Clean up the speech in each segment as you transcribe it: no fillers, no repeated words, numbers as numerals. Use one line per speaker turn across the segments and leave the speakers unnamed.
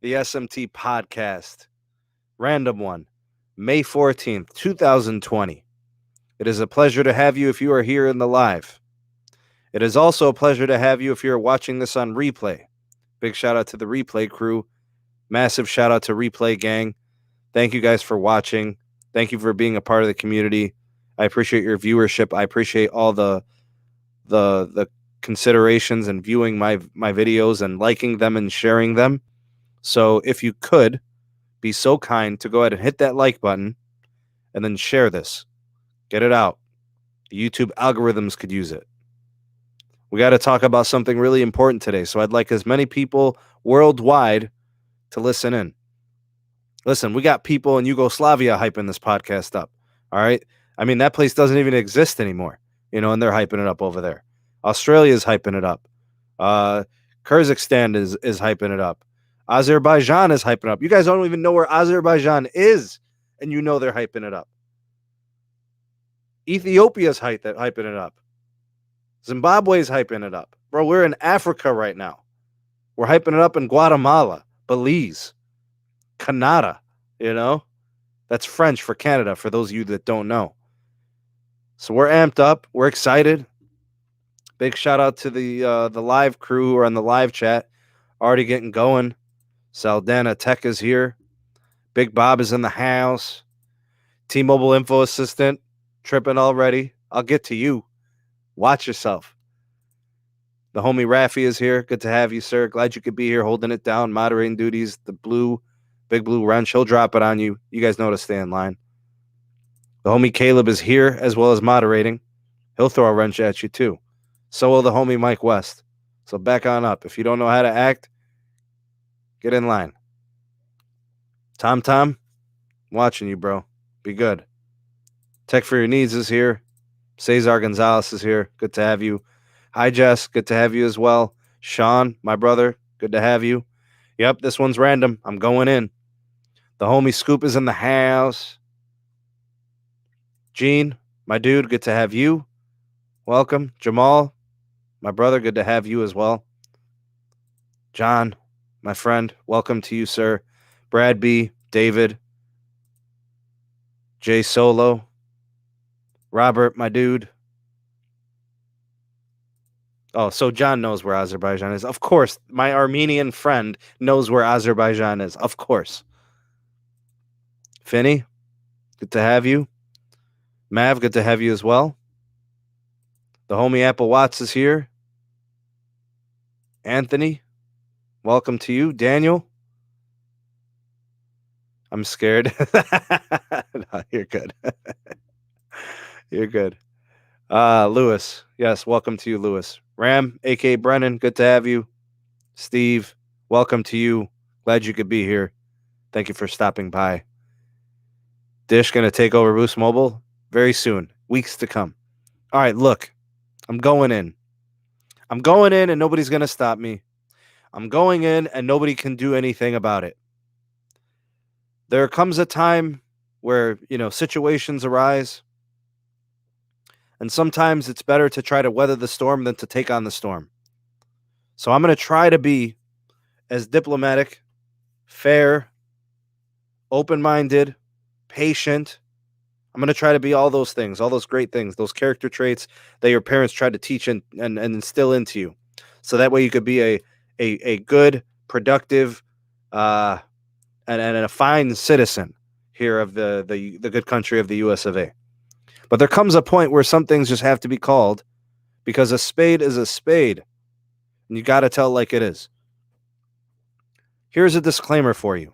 the SMT Podcast. Random one, May 14th, 2020. It is a pleasure to have you if you are here in the live. It is also a pleasure to have you if you're watching this on replay. Big shout out to the replay crew. Massive shout out to Replay Gang. Thank you guys for watching. Thank you for being a part of the community. I appreciate your viewership. I appreciate all the considerations and viewing my videos and liking them and sharing them. So if you could be so kind to go ahead and hit that like button and then share this. Get it out. The YouTube algorithms could use it. We got to talk about something really important today. So I'd like as many people worldwide to listen in. Listen, we got people in Yugoslavia hyping this podcast up. All right. I mean, that place doesn't even exist anymore, and they're hyping it up over there. Australia's hyping it up. Kyrgyzstan is hyping it up. Azerbaijan is hyping it up. You guys don't even know where Azerbaijan is, and they're hyping it up. Ethiopia's hyping it up. Zimbabwe's hyping it up. Bro, we're in Africa right now. We're hyping it up in Guatemala, Belize, Canada, That's French for Canada, for those of you that don't know. So we're amped up. We're excited. Big shout out to the live crew who are on the live chat. Already getting going. Saldana Tech is here. Big Bob is in the house. T-Mobile Info Assistant tripping already. I'll get to you. Watch yourself. The homie Rafi is here. Good to have you, sir. Glad you could be here holding it down, moderating duties. The Big Blue Wrench, he'll drop it on you. You guys know to stay in line. The homie Caleb is here as well as moderating. He'll throw a wrench at you too. So will the homie Mike West. So back on up. If you don't know how to act, get in line. Tom, watching you, bro. Be good. Tech for Your Needs is here. Cesar Gonzalez is here. Good to have you. Hi, Jess. Good to have you as well. Sean, my brother. Good to have you. Yep, this one's random. I'm going in. The homie Scoop is in the house. Gene, my dude, good to have you. Welcome. Jamaal, my brother, good to have you as well. John, my friend, welcome to you, sir. Brad B, David, Jay Solo, Robert, my dude. Oh, so John knows where Azerbaijan is. Of course, my Armenian friend knows where Azerbaijan is. Of course. Finney, good to have you. Mav, good to have you as well. The homie Apple Watts is here. Anthony, welcome to you. Daniel, I'm scared. No, you're good. You're good. Lewis, yes, welcome to you, Lewis. Ram, a.k.a. Brennan, good to have you. Steve, welcome to you. Glad you could be here. Thank you for stopping by. Dish going to take over Boost Mobile very soon. Weeks to come. All right, look. I'm going in. I'm going in and nobody's going to stop me. I'm going in and nobody can do anything about it. There comes a time where, situations arise. And sometimes it's better to try to weather the storm than to take on the storm. So I'm going to try to be as diplomatic, fair, open-minded, patient. I'm going to try to be all those things, all those great things, those character traits that your parents tried to teach and instill into you. So that way you could be a good, productive, and a fine citizen here of the good country of the US of A. But there comes a point where some things just have to be called because a spade is a spade. And you got to tell it like it is. Here's a disclaimer for you.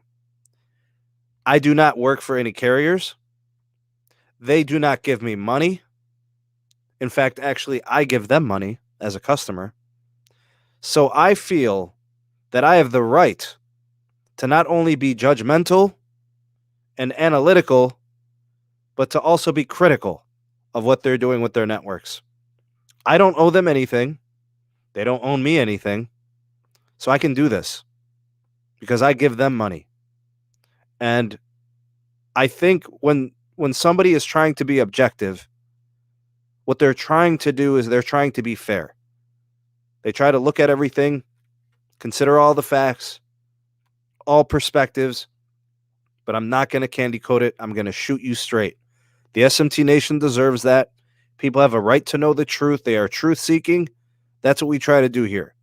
I do not work for any carriers. They do not give me money. In fact, actually, I give them money as a customer. So I feel that I have the right to not only be judgmental and analytical, but to also be critical of what they're doing with their networks. I don't owe them anything. They don't owe me anything. So I can do this because I give them money. And I think when somebody is trying to be objective, what they're trying to do is they're trying to be fair. They try to look at everything, consider all the facts, all perspectives, but I'm not going to candy coat it. I'm going to shoot you straight. The SMT Nation deserves that. People have a right to know the truth. They are truth-seeking. That's what we try to do here.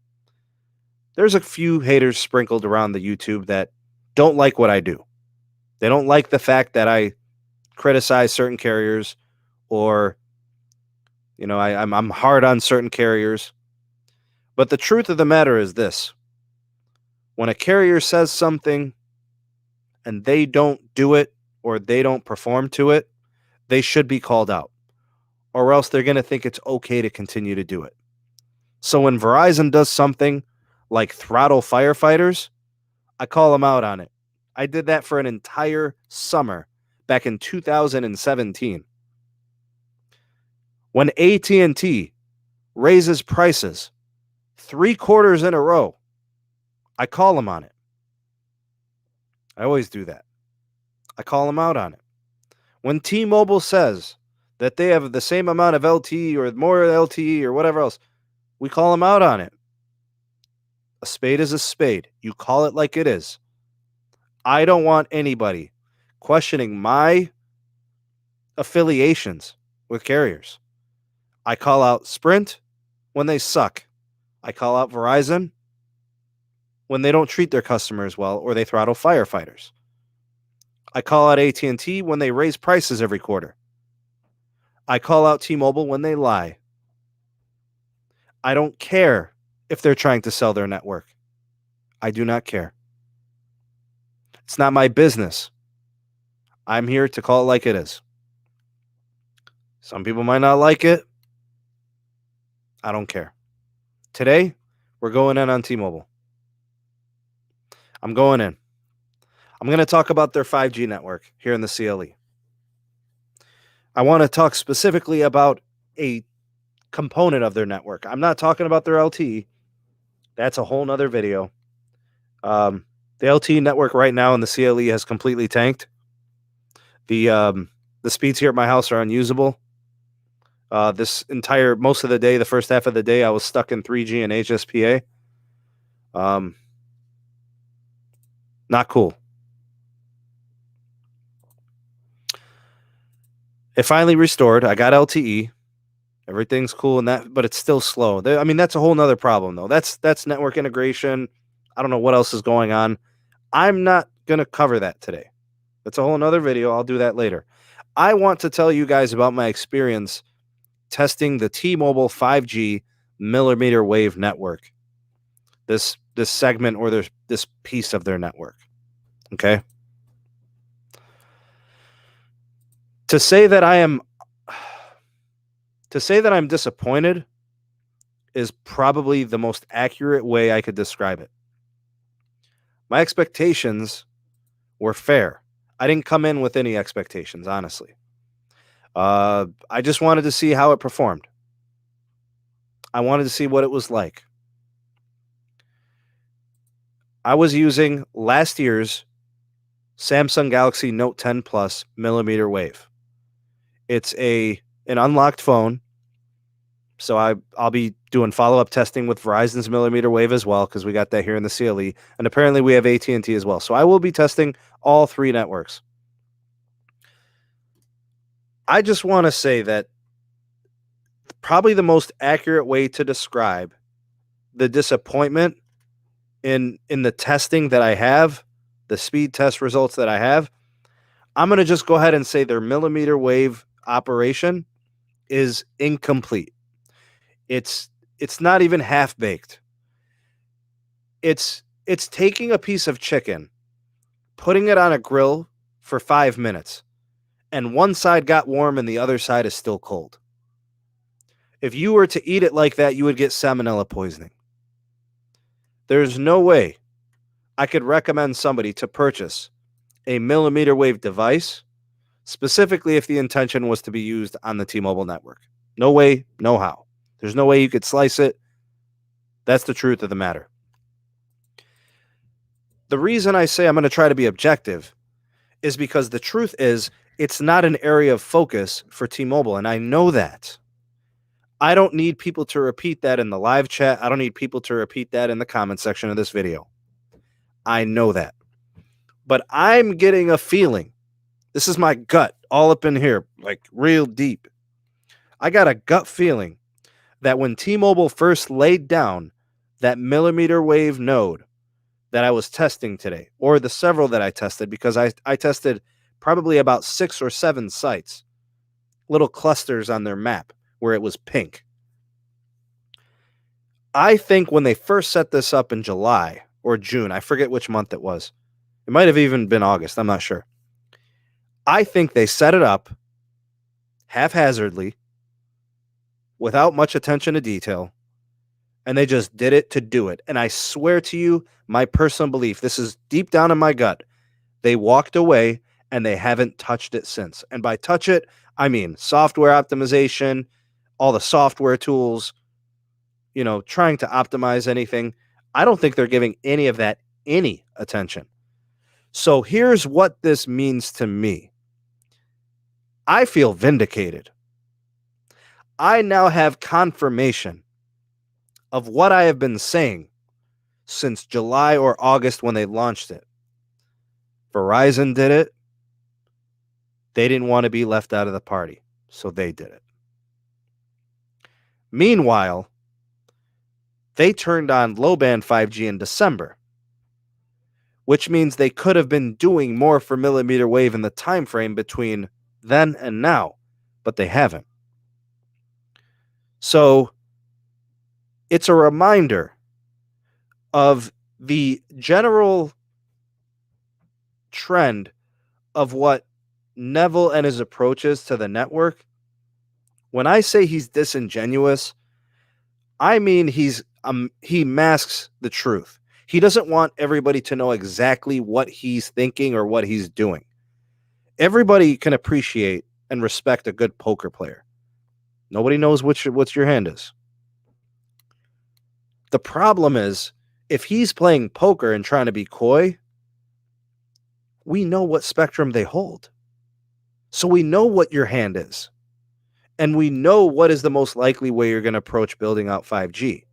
There's a few haters sprinkled around the YouTube that don't like what I do. They don't like the fact that I criticize certain carriers, or, I'm hard on certain carriers. But the truth of the matter is this. When a carrier says something and they don't do it or they don't perform to it, they should be called out, or else they're going to think it's okay to continue to do it. So when Verizon does something like throttle firefighters, I call them out on it. I did that for an entire summer back in 2017. When AT&T raises prices 3 quarters in a row, I call them on it. I always do that. I call them out on it. When T-Mobile says that they have the same amount of LTE or more LTE or whatever else, we call them out on it. A spade is a spade. You call it like it is. I don't want anybody questioning my affiliations with carriers. I call out Sprint when they suck. I call out Verizon when they don't treat their customers well or they throttle firefighters. I call out AT&T when they raise prices every quarter. I call out T-Mobile when they lie. I don't care if they're trying to sell their network. I do not care. It's not my business. I'm here to call it like it is. Some people might not like it. I don't care. Today, we're going in on T-Mobile. I'm going in. I'm going to talk about their 5G network here in the CLE. I want to talk specifically about a component of their network. I'm not talking about their LTE. That's a whole nother video. The LTE network right now in the CLE has completely tanked. The speeds here at my house are unusable. Most of the day, the first half of the day, I was stuck in 3G and HSPA. Not cool. It finally restored. I got LTE. Everything's cool and that, but it's still slow. That's a whole nother problem though. That's network integration. I don't know what else is going on. I'm not going to cover that today. That's a whole nother video. I'll do that later. I want to tell you guys about my experience testing the T-Mobile 5G mmWave network. This segment or this piece of their network. Okay? To say that I'm disappointed is probably the most accurate way I could describe it. My expectations were fair. I didn't come in with any expectations, honestly. I just wanted to see how it performed. I wanted to see what it was like. I was using last year's Samsung Galaxy Note 10 Plus mmWave. It's an unlocked phone, so I'll be doing follow-up testing with Verizon's mmWave as well, because we got that here in the CLE, and apparently we have AT&T as well. So I will be testing all 3 networks. I just want to say that probably the most accurate way to describe the disappointment in the testing that I have, the speed test results that I have, I'm going to just go ahead and say their mmWave operation is incomplete. It's not even half-baked. It's taking a piece of chicken, putting it on a grill for 5 minutes, and one side got warm and the other side is still cold. If you were to eat it like that, you would get salmonella poisoning. There's no way I could recommend somebody to purchase a mmWave device, specifically if the intention was to be used on the T-Mobile network. No way, no how. There's no way you could slice it. That's the truth of the matter. The reason I say I'm going to try to be objective is because the truth is it's not an area of focus for T-Mobile, and I know that. I don't need people to repeat that in the live chat. I don't need people to repeat that in the comment section of this video. I know that. But I'm getting a feeling. This is my gut all up in here, like real deep. I got a gut feeling that when T-Mobile first laid down that mmWave node that I was testing today, or the several that I tested, because I tested probably about 6 or 7 sites, little clusters on their map where it was pink. I think when they first set this up in July or June, I forget which month it was. It might have even been August. I'm not sure. I think they set it up haphazardly, without much attention to detail, and they just did it to do it. And I swear to you, my personal belief, this is deep down in my gut, they walked away and they haven't touched it since. And by touch it, I mean software optimization, all the software tools, trying to optimize anything. I don't think they're giving any of that any attention. So here's what this means to me. I feel vindicated. I now have confirmation of what I have been saying since July or August when they launched it. Verizon did it. They didn't want to be left out of the party, so they did it. Meanwhile, they turned on low-band 5G in December, which means they could have been doing more for mmWave in the time frame between then and now, but they haven't. So it's a reminder of the general trend of what Neville and his approaches to the network. When I say he's disingenuous, I mean he masks the truth. He doesn't want everybody to know exactly what he's thinking or what he's doing. Everybody can appreciate and respect a good poker player. Nobody knows what your hand is. The problem is, if he's playing poker and trying to be coy, we know what spectrum they hold. So we know what your hand is. And we know what is the most likely way you're going to approach building out 5G.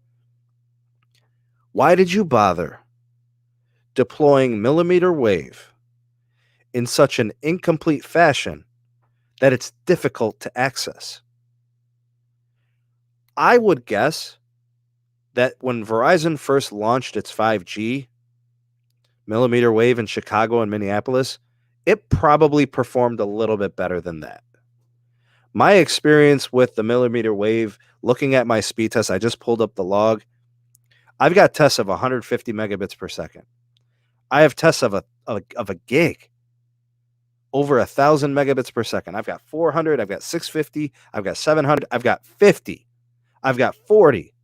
Why did you bother deploying mmWave in such an incomplete fashion that it's difficult to access? I would guess that when Verizon first launched its 5G mmWave in Chicago and Minneapolis, it probably performed a little bit better than that. My experience with the mmWave, looking at my speed test, I just pulled up the log. I've got tests of 150 megabits per second. I have tests of a gig, over 1,000 megabits per second. I've got 400, I've got 650, I've got 700, I've got 50, I've got 40.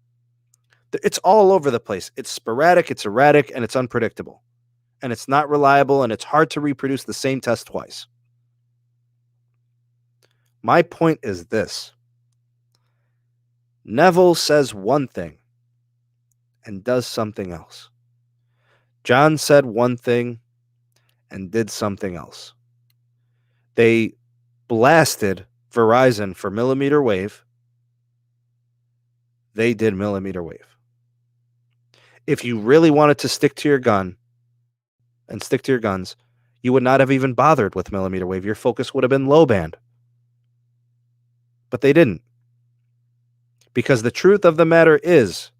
It's all over the place. It's sporadic, it's erratic, and it's unpredictable. And it's not reliable, and it's hard to reproduce the same test twice. My point is this. Neville says one thing and does something else. John said one thing and did something else. They blasted Verizon for mmWave. They did mmWave. If you really wanted to stick to your gun and stick to your guns, you would not have even bothered with mmWave. Your focus would have been low band. But they didn't. Because the truth of the matter is,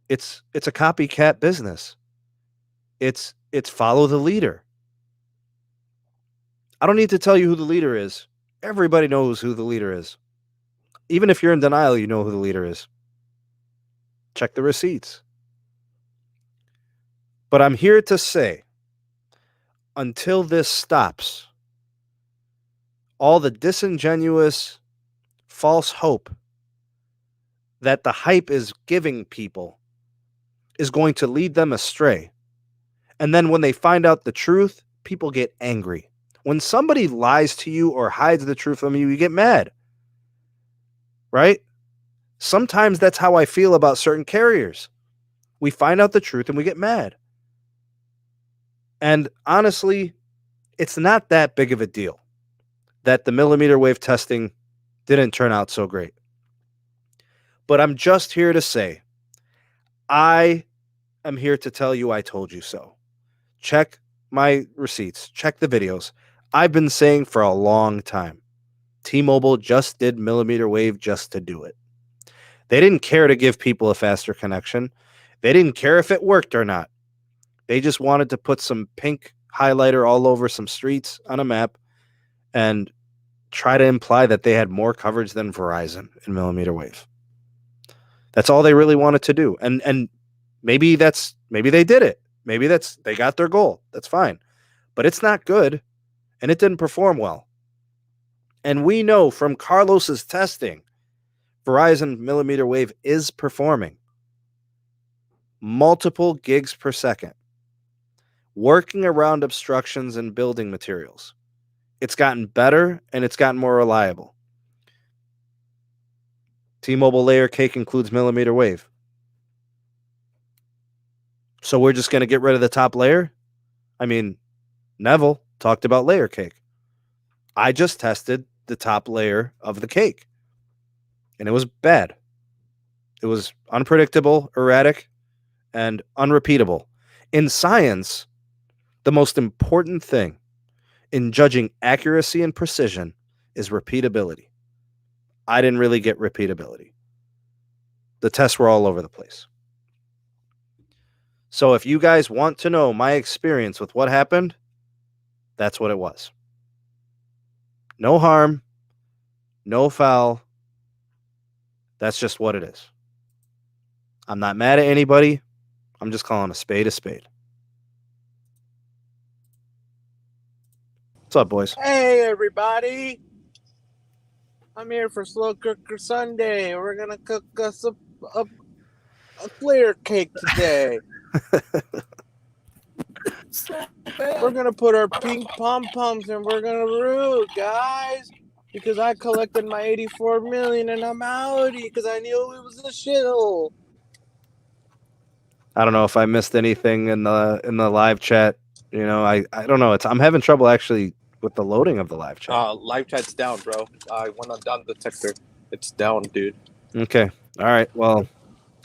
it's a copycat business. It's follow the leader. I don't need to tell you who the leader is. Everybody knows who the leader is. Even if you're in denial, you know who the leader is. Check the receipts. But I'm here to say, until this stops, all the disingenuous, false hope that the hype is giving people is going to lead them astray. And then when they find out the truth, people get angry. When somebody lies to you or hides the truth from you, you get mad. Right? Sometimes that's how I feel about certain carriers. We find out the truth and we get mad. And honestly, it's not that big of a deal that the mmWave testing didn't turn out so great. But I'm just here to say, I am here to tell you I told you so. Check my receipts. Check the videos. I've been saying for a long time, T-Mobile just did mmWave just to do it. They didn't care to give people a faster connection. They didn't care if it worked or not. They just wanted to put some pink highlighter all over some streets on a map and try to imply that they had more coverage than Verizon in mmWave. That's all they really wanted to do. And maybe they did it. Maybe they got their goal. That's fine. But it's not good, and it didn't perform well. And we know from Carlos's testing, Verizon mmWave is performing multiple gigs per second, working around obstructions and building materials. It's gotten better, and it's gotten more reliable. T-Mobile layer cake includes mmWave. So we're just going to get rid of the top layer? I mean, Neville talked about layer cake. I just tested the top layer of the cake, and it was bad. It was unpredictable, erratic, and unrepeatable. In science, the most important thing in judging accuracy and precision is repeatability. I didn't really get repeatability. The tests were all over the place. So if you guys want to know my experience with what happened, that's what it was. No harm, no foul. That's just what it is. I'm not mad at anybody. I'm just calling a spade a spade. What's up, boys?
Hey, everybody. I'm here for Slow Cooker Sunday. We're going to cook us a layer cake today. We're going to put our pink pom-poms and we're going to root, guys. Because I collected my 84 million and I'm outie because I knew it was a shithole.
I don't know if I missed anything in the live chat. You know, I don't know. I'm having trouble actually with the loading of the live chat.
Live chat's down, bro. I went on down the detector. It's down, dude.
Okay. All right. Well,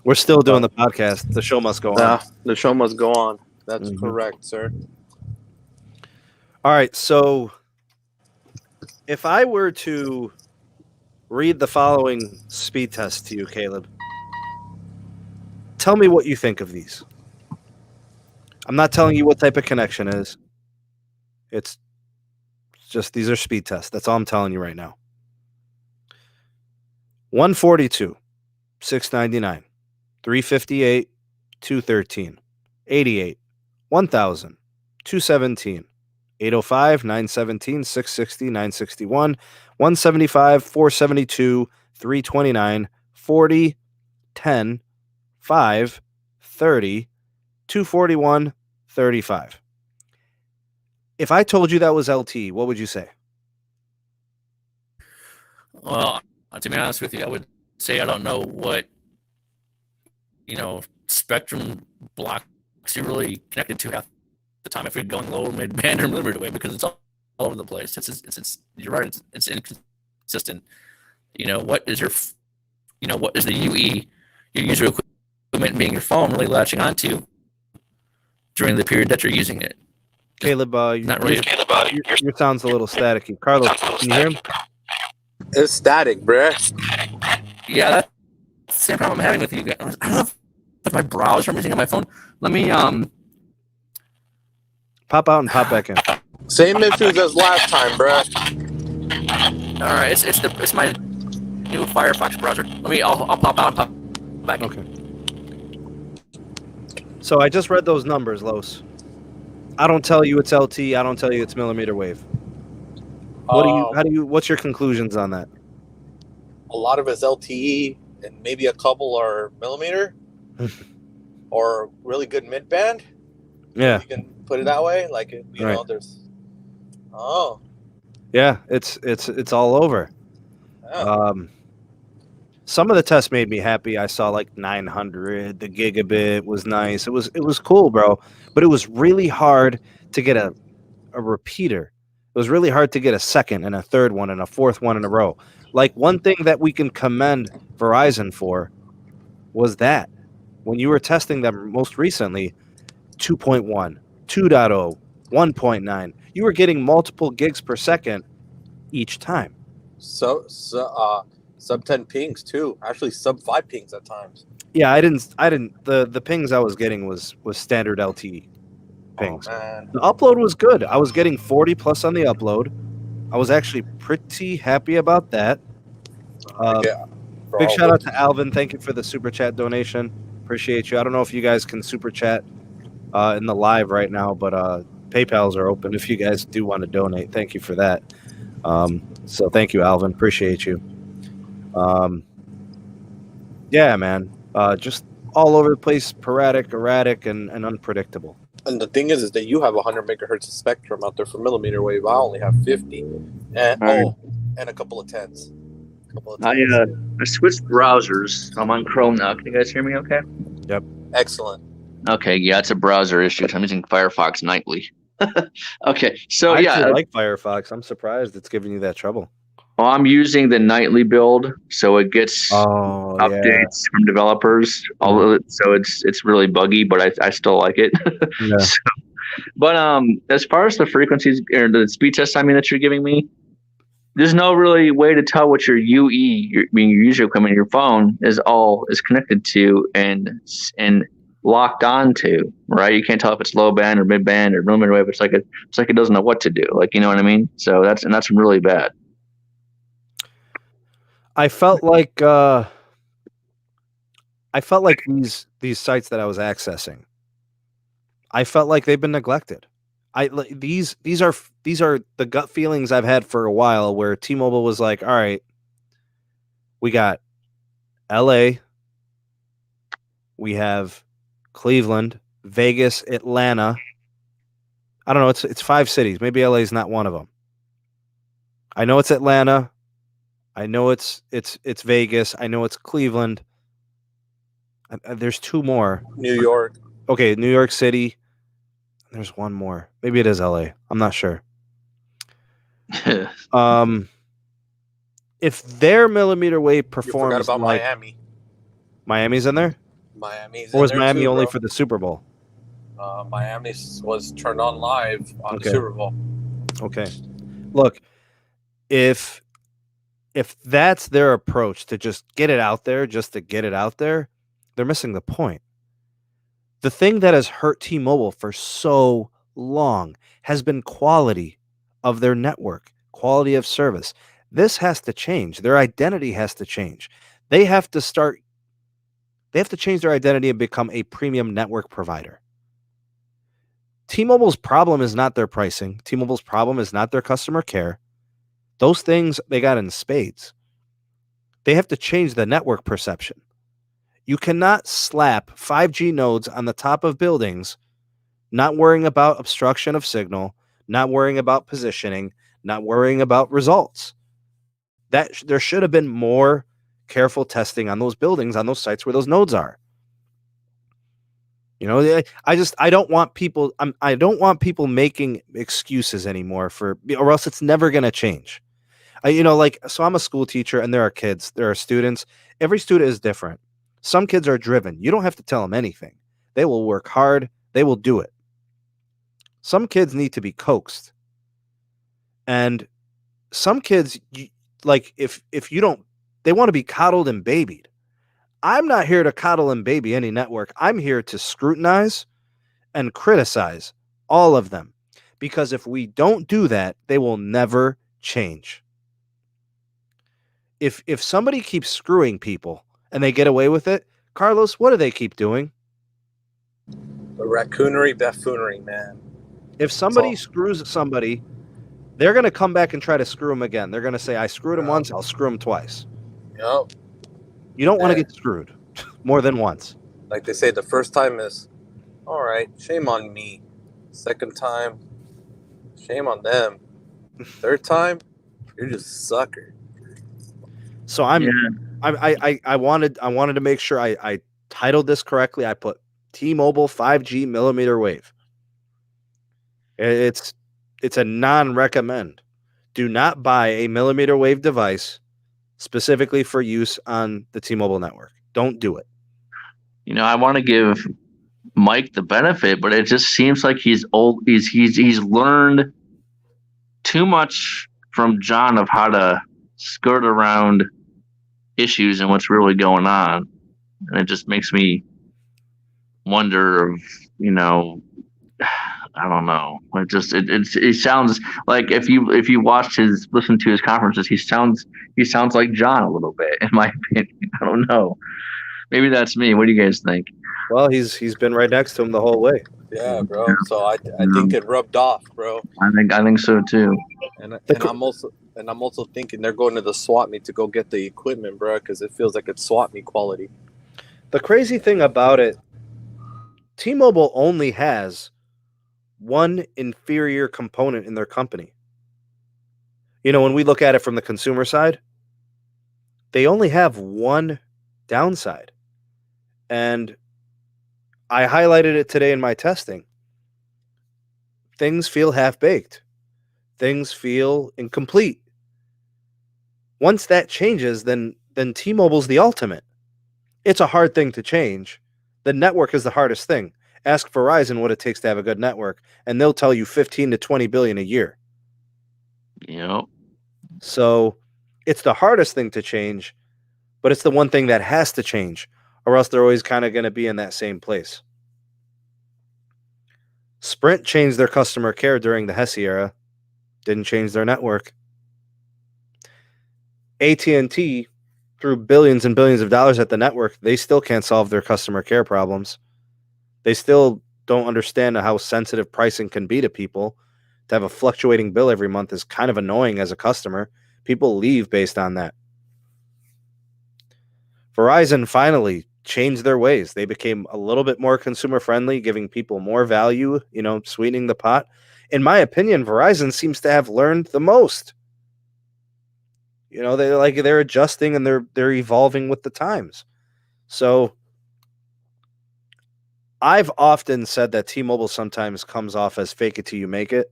we're still doing the podcast. The show must go on.
The show must go on. That's correct, sir.
All right. So if I were to read the following speed test to you, Caleb, tell me what you think of these. I'm not telling you what type of connection it is. It's just these are speed tests. That's all I'm telling you right now. 142, 699, 358, 213, 88, 1000, 217, 805, 917, 660, 961, 175, 472, 329, 40, 10, 5, 30, 241, 35. If I told you that was LT, what would you say?
Well, to be honest with you, I would say I don't know what, spectrum blocks you're really connected to half the time if you're going low, mid-band, or mmWave because it's all over the place. It's you're right. It's inconsistent. What is what is the UE, your user equipment being your phone, really latching onto during the period that you're using it?
Caleb, your sound's a little staticky. Carlos, can you hear him?
It's static, bruh.
Yeah, that's the same problem I'm having with you guys. I don't know if my browser I'm using on my phone. Let me
pop out and pop back in.
Same issues as last time, bruh.
All right, it's my new Firefox browser. I'll pop out and pop back in.
Okay. So I just read those numbers, Los. I don't tell you it's LT. I don't tell you it's mmWave. What's your conclusions on that?
A lot of it's LTE, and maybe a couple are millimeter, or really good mid band.
Yeah,
you can put it that way. Like know, there's. Oh.
Yeah, it's all over. Yeah. Some of the tests made me happy. I saw like 900. The gigabit was nice. It was cool, bro. But it was really hard to get a repeater. It was really hard to get a second and a third one and a fourth one in a row. Like one thing that we can commend Verizon for was that when you were testing them most recently, 2.1, 2.0, 1.9. You were getting multiple gigs per second each time.
Sub 10 pings too. Actually, sub 5 pings at times.
Yeah, I didn't. The pings I was getting was standard LTE pings.
Oh, man.
The upload was good. I was getting 40 plus on the upload. I was actually pretty happy about that. Big shout out to Alvin. Thank you for the super chat donation. Appreciate you. I don't know if you guys can super chat in the live right now, but PayPals are open if you guys do want to donate. Thank you for that. So thank you, Alvin. Appreciate you. Yeah, man. Just all over the place, erratic, and unpredictable.
And the thing is that you have 100 megahertz of spectrum out there for millimeter wave. I only have 50. And a couple of tens.
I switched browsers. I'm on Chrome now. Can you guys hear me okay?
Yep.
Excellent.
Okay, yeah, it's a browser issue. I'm using Firefox nightly. Okay, so
I
yeah.
actually like Firefox. I'm surprised it's giving you that trouble.
Well, I'm using the nightly build, so it gets updates from developers. So it's really buggy, but I still like it.
Yeah.
But as far as the frequencies or the speed test, that you're giving me, there's no really way to tell what your UE, your user coming in your phone, is connected to and locked on to, right? You can't tell if it's low band or mid band or millimeter wave. It's like it doesn't know what to do. Like, you know what I mean? So that's really bad.
I felt like these sites that I was accessing, I felt like they've been neglected. These are the gut feelings I've had for a while, where T-Mobile was like, all right, we got LA, we have Cleveland, Vegas, Atlanta. I don't know, it's 5 cities. Maybe LA is not one of them. I know it's Atlanta. I know it's Vegas. I know it's Cleveland. There's 2 more.
New York.
Okay, New York City. There's 1 more. Maybe it is LA. I'm not sure. If their millimeter wave performs,
you forgot about Miami.
Miami's in there.
Miami's.
Or was
in there
Miami
too,
only
bro.
for the Super Bowl?
Miami was turned on live on the Super Bowl.
Okay. Look, if that's their approach to just get it out there, just to get it out there, they're missing the point. The thing that has hurt T-Mobile for so long has been quality of their network, quality of service. This has to change. Their identity has to change. They have to change their identity and become a premium network provider. T-Mobile's problem is not their pricing. T-Mobile's problem is not their customer care. Those things they got in spades. They have to change the network perception. You cannot slap 5G nodes on the top of buildings, not worrying about obstruction of signal, not worrying about positioning, not worrying about results. That there should have been more careful testing on those buildings, on those sites where those nodes are. You know, I don't want people. I don't want people making excuses anymore or else it's never going to change. So I'm a school teacher, and there are kids, there are students. Every student is different. Some kids are driven. You don't have to tell them anything. They will work hard. They will do it. Some kids need to be coaxed. And some kids, if you don't, they want to be coddled and babied. I'm not here to coddle and baby any network. I'm here to scrutinize and criticize all of them. Because if we don't do that, they will never change. If somebody keeps screwing people and they get away with it, Carlos, what do they keep doing?
The raccoonery, buffoonery, man.
If somebody screws somebody, they're going to come back and try to screw them again. They're going to say, I screwed him once, I'll screw him twice.
Yep.
You don't want to get screwed more than once.
Like they say, the first time is, all right, shame on me. Second time, shame on them. Third time, you're just a sucker.
So I wanted to make sure I titled this correctly. I put T-Mobile 5G millimeter wave. It's a non-recommend. Do not buy a millimeter wave device specifically for use on the T-Mobile network. Don't do it.
I want to give Mike the benefit, but it just seems like he's old. He's learned too much from John of how to skirt around issues and what's really going on, and it just makes me wonder of, you know, I don't know. It sounds like if you listen to his conferences, he sounds like John a little bit, in my opinion. I don't know. Maybe that's me. What do you guys think?
Well, he's been right next to him the whole way.
Yeah, bro. So I think it rubbed off, bro.
I think so too.
And I'm also thinking they're going to the swap meet to go get the equipment, bro, because it feels like it's swap meet quality.
The crazy thing about it, T-Mobile only has one inferior component in their company. You know, when we look at it from the consumer side, they only have one downside. And I highlighted it today in my testing. Things feel half-baked. Things feel incomplete. Once that changes, then T-Mobile's the ultimate. It's a hard thing to change. The network is the hardest thing. Ask Verizon what it takes to have a good network, and they'll tell you 15 to 20 billion a year.
Yep.
So it's the hardest thing to change, but it's the one thing that has to change, or else they're always kind of going to be in that same place. Sprint changed their customer care during the Hesse era. Didn't change their network. AT&T threw billions and billions of dollars at the network. They still can't solve their customer care problems. They still don't understand how sensitive pricing can be to people. To have a fluctuating bill every month is kind of annoying as a customer. People leave based on that. Verizon finally changed their ways. They became a little bit more consumer friendly, giving people more value, you know, sweetening the pot. In my opinion, Verizon seems to have learned the most. You know, they're adjusting and they're evolving with the times. So I've often said that T-Mobile sometimes comes off as fake it till you make it.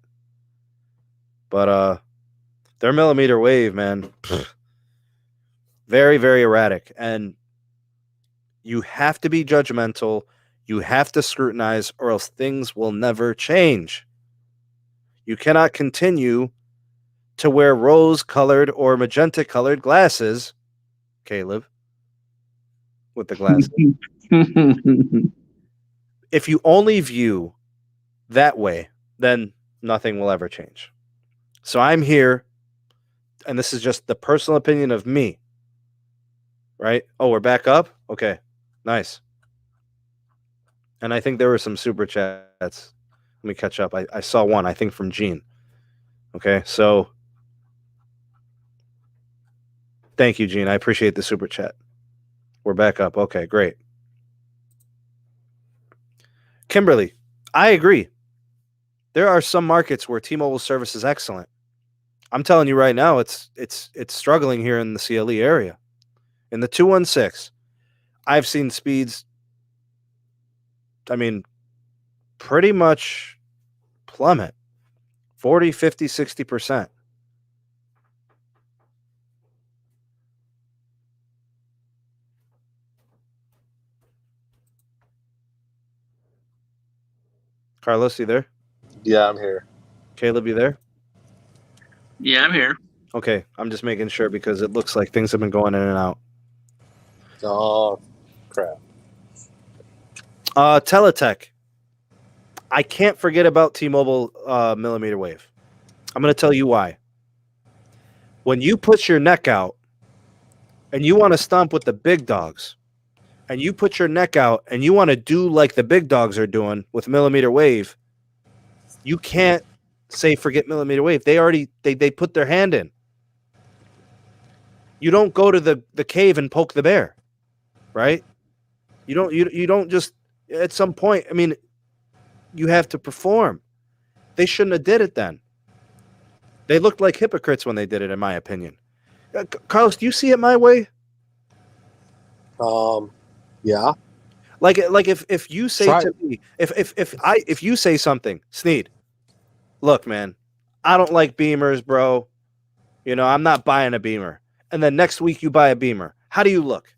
But their millimeter wave, man, very, very erratic. And you have to be judgmental. You have to scrutinize, or else things will never change. You cannot continue to wear rose-colored or magenta-colored glasses, Caleb, with the glasses. If you only view that way, then nothing will ever change. So I'm here, and this is just the personal opinion of me, right? Oh, we're back up? Okay, nice. And I think there were some super chats. Let me catch up. I saw one, I think, from Gene. Okay, so thank you, Gene. I appreciate the super chat. We're back up. Okay, great. Kimberly, I agree. There are some markets where T-Mobile service is excellent. I'm telling you right now, it's struggling here in the CLE area. In the 216, I've seen speeds, I mean, pretty much plummet. 40, 50, 60%. Carlos, you there?
Yeah, I'm here.
Caleb, you there?
Yeah, I'm here.
Okay, I'm just making sure because it looks like things have been going in and out.
Oh, crap.
Teletech. I can't forget about T-Mobile millimeter wave. I'm going to tell you why. When you put your neck out and you want to stomp with the big dogs, and you put your neck out and you want to do like the big dogs are doing with millimeter wave, you can't say forget millimeter wave. They already they put their hand in. You don't go to the cave and poke the bear, right? You don't just at some point. I mean, you have to perform. They shouldn't have did it then. They looked like hypocrites when they did it, in my opinion. Carlos, do you see it my way?
Yeah.
Like if you say to me, if you say something, Sneed, look, man, I don't like Beamers, bro. You know, I'm not buying a Beamer. And then next week you buy a Beamer. How do you look?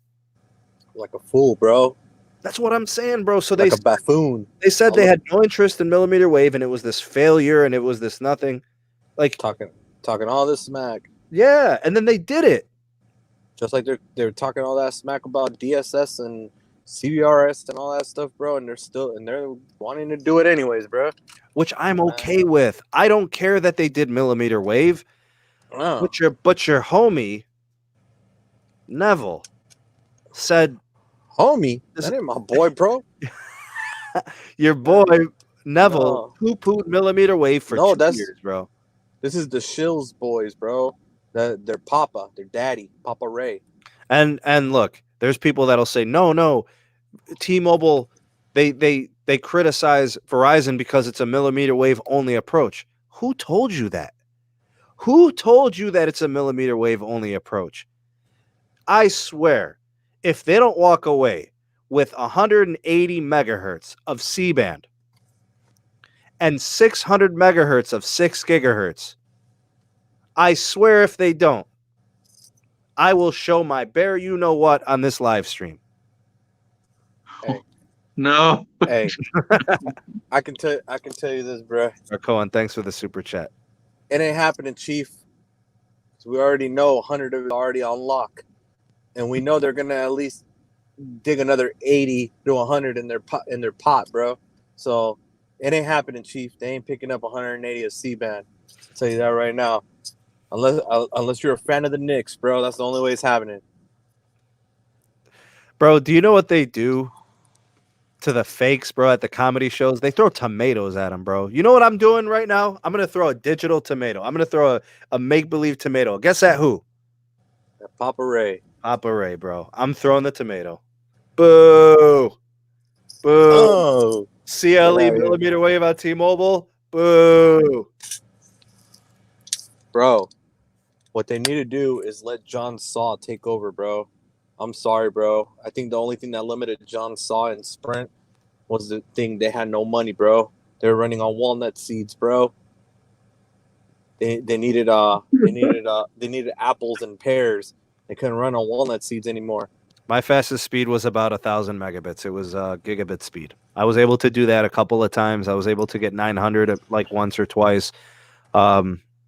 Like a fool, bro.
That's what I'm saying, bro. So
like a buffoon.
They said they had no interest in millimeter wave, and it was this failure, and it was this nothing. Like
talking all this smack.
Yeah, and then they did it.
Just like they're talking all that smack about DSS and CBRS and all that stuff, bro, and they're wanting to do it anyways, bro.
Which I'm okay with. I don't care that they did millimeter wave.
Oh.
But your homie Neville said,
"Homie, that ain't my boy, bro."
Your boy Neville poo-pooed millimeter wave for 2 years, bro.
This is the Shills boys, bro. Their papa, their daddy, Papa Ray.
And look, there's people that'll say, no, T-Mobile, they criticize Verizon because it's a millimeter wave only approach. Who told you that? Who told you that it's a millimeter wave only approach? I swear, if they don't walk away with 180 megahertz of C-band and 600 megahertz of 6 gigahertz, I swear if they don't, I will show my bear you-know-what on this live stream.
Hey.
No.
Hey, I can tell you this, bro.
Cohen, thanks for the super chat.
It ain't happening, Chief. We already know 100 of it already on lock. And we know they're going to at least dig another 80 to 100 in their pot, bro. So it ain't happening, Chief. They ain't picking up 180 of C-band. I'll tell you that right now. Unless you're a fan of the Knicks, bro. That's the only way it's happening.
Bro, do you know what they do to the fakes, bro, at the comedy shows? They throw tomatoes at them, bro. You know what I'm doing right now? I'm going to throw a digital tomato. I'm going to throw a make-believe tomato. Guess at who?
Papa Ray.
Papa Ray, bro. I'm throwing the tomato. Boo. Boo.
Oh.
CLE millimeter wave on T-Mobile. Boo.
Bro, what they need to do is let John Saw take over, bro. I'm sorry, bro. I think the only thing that limited John Saw and Sprint was the thing they had no money, bro. They were running on walnut seeds, bro. They needed apples and pears. They couldn't run on walnut seeds anymore.
My fastest speed was about 1,000 megabits. It was gigabit speed. I was able to do that a couple of times. I was able to get 900 like once or twice.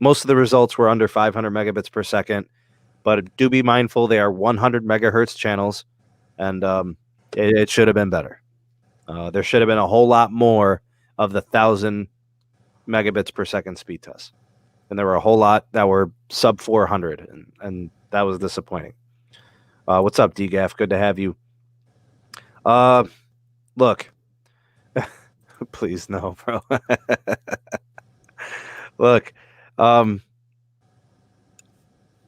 Most of the results were under 500 megabits per second, but do be mindful they are 100 megahertz channels, and it should have been better. There should have been a whole lot more of the 1,000 megabits per second speed test, and there were a whole lot that were sub 400, and that was disappointing. What's up, DGAF? Good to have you. Look, please no, bro. Look. I'm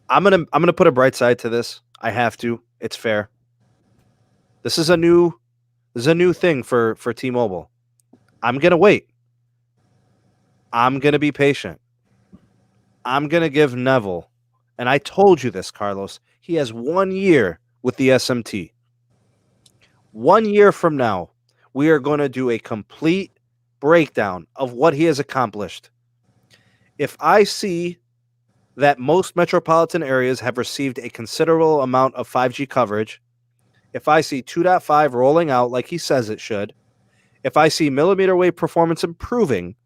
gonna put a bright side to this. I have to. It's fair. This is a new thing for T-Mobile. I'm gonna wait. I'm gonna be patient. I'm gonna give Neville, and I told you this, Carlos. He has 1 year with the SMT. 1 year from now, we are going to do a complete breakdown of what he has accomplished. If I see that most metropolitan areas have received a considerable amount of 5G coverage, if I see 2.5 rolling out like he says it should, if I see millimeter wave performance improving,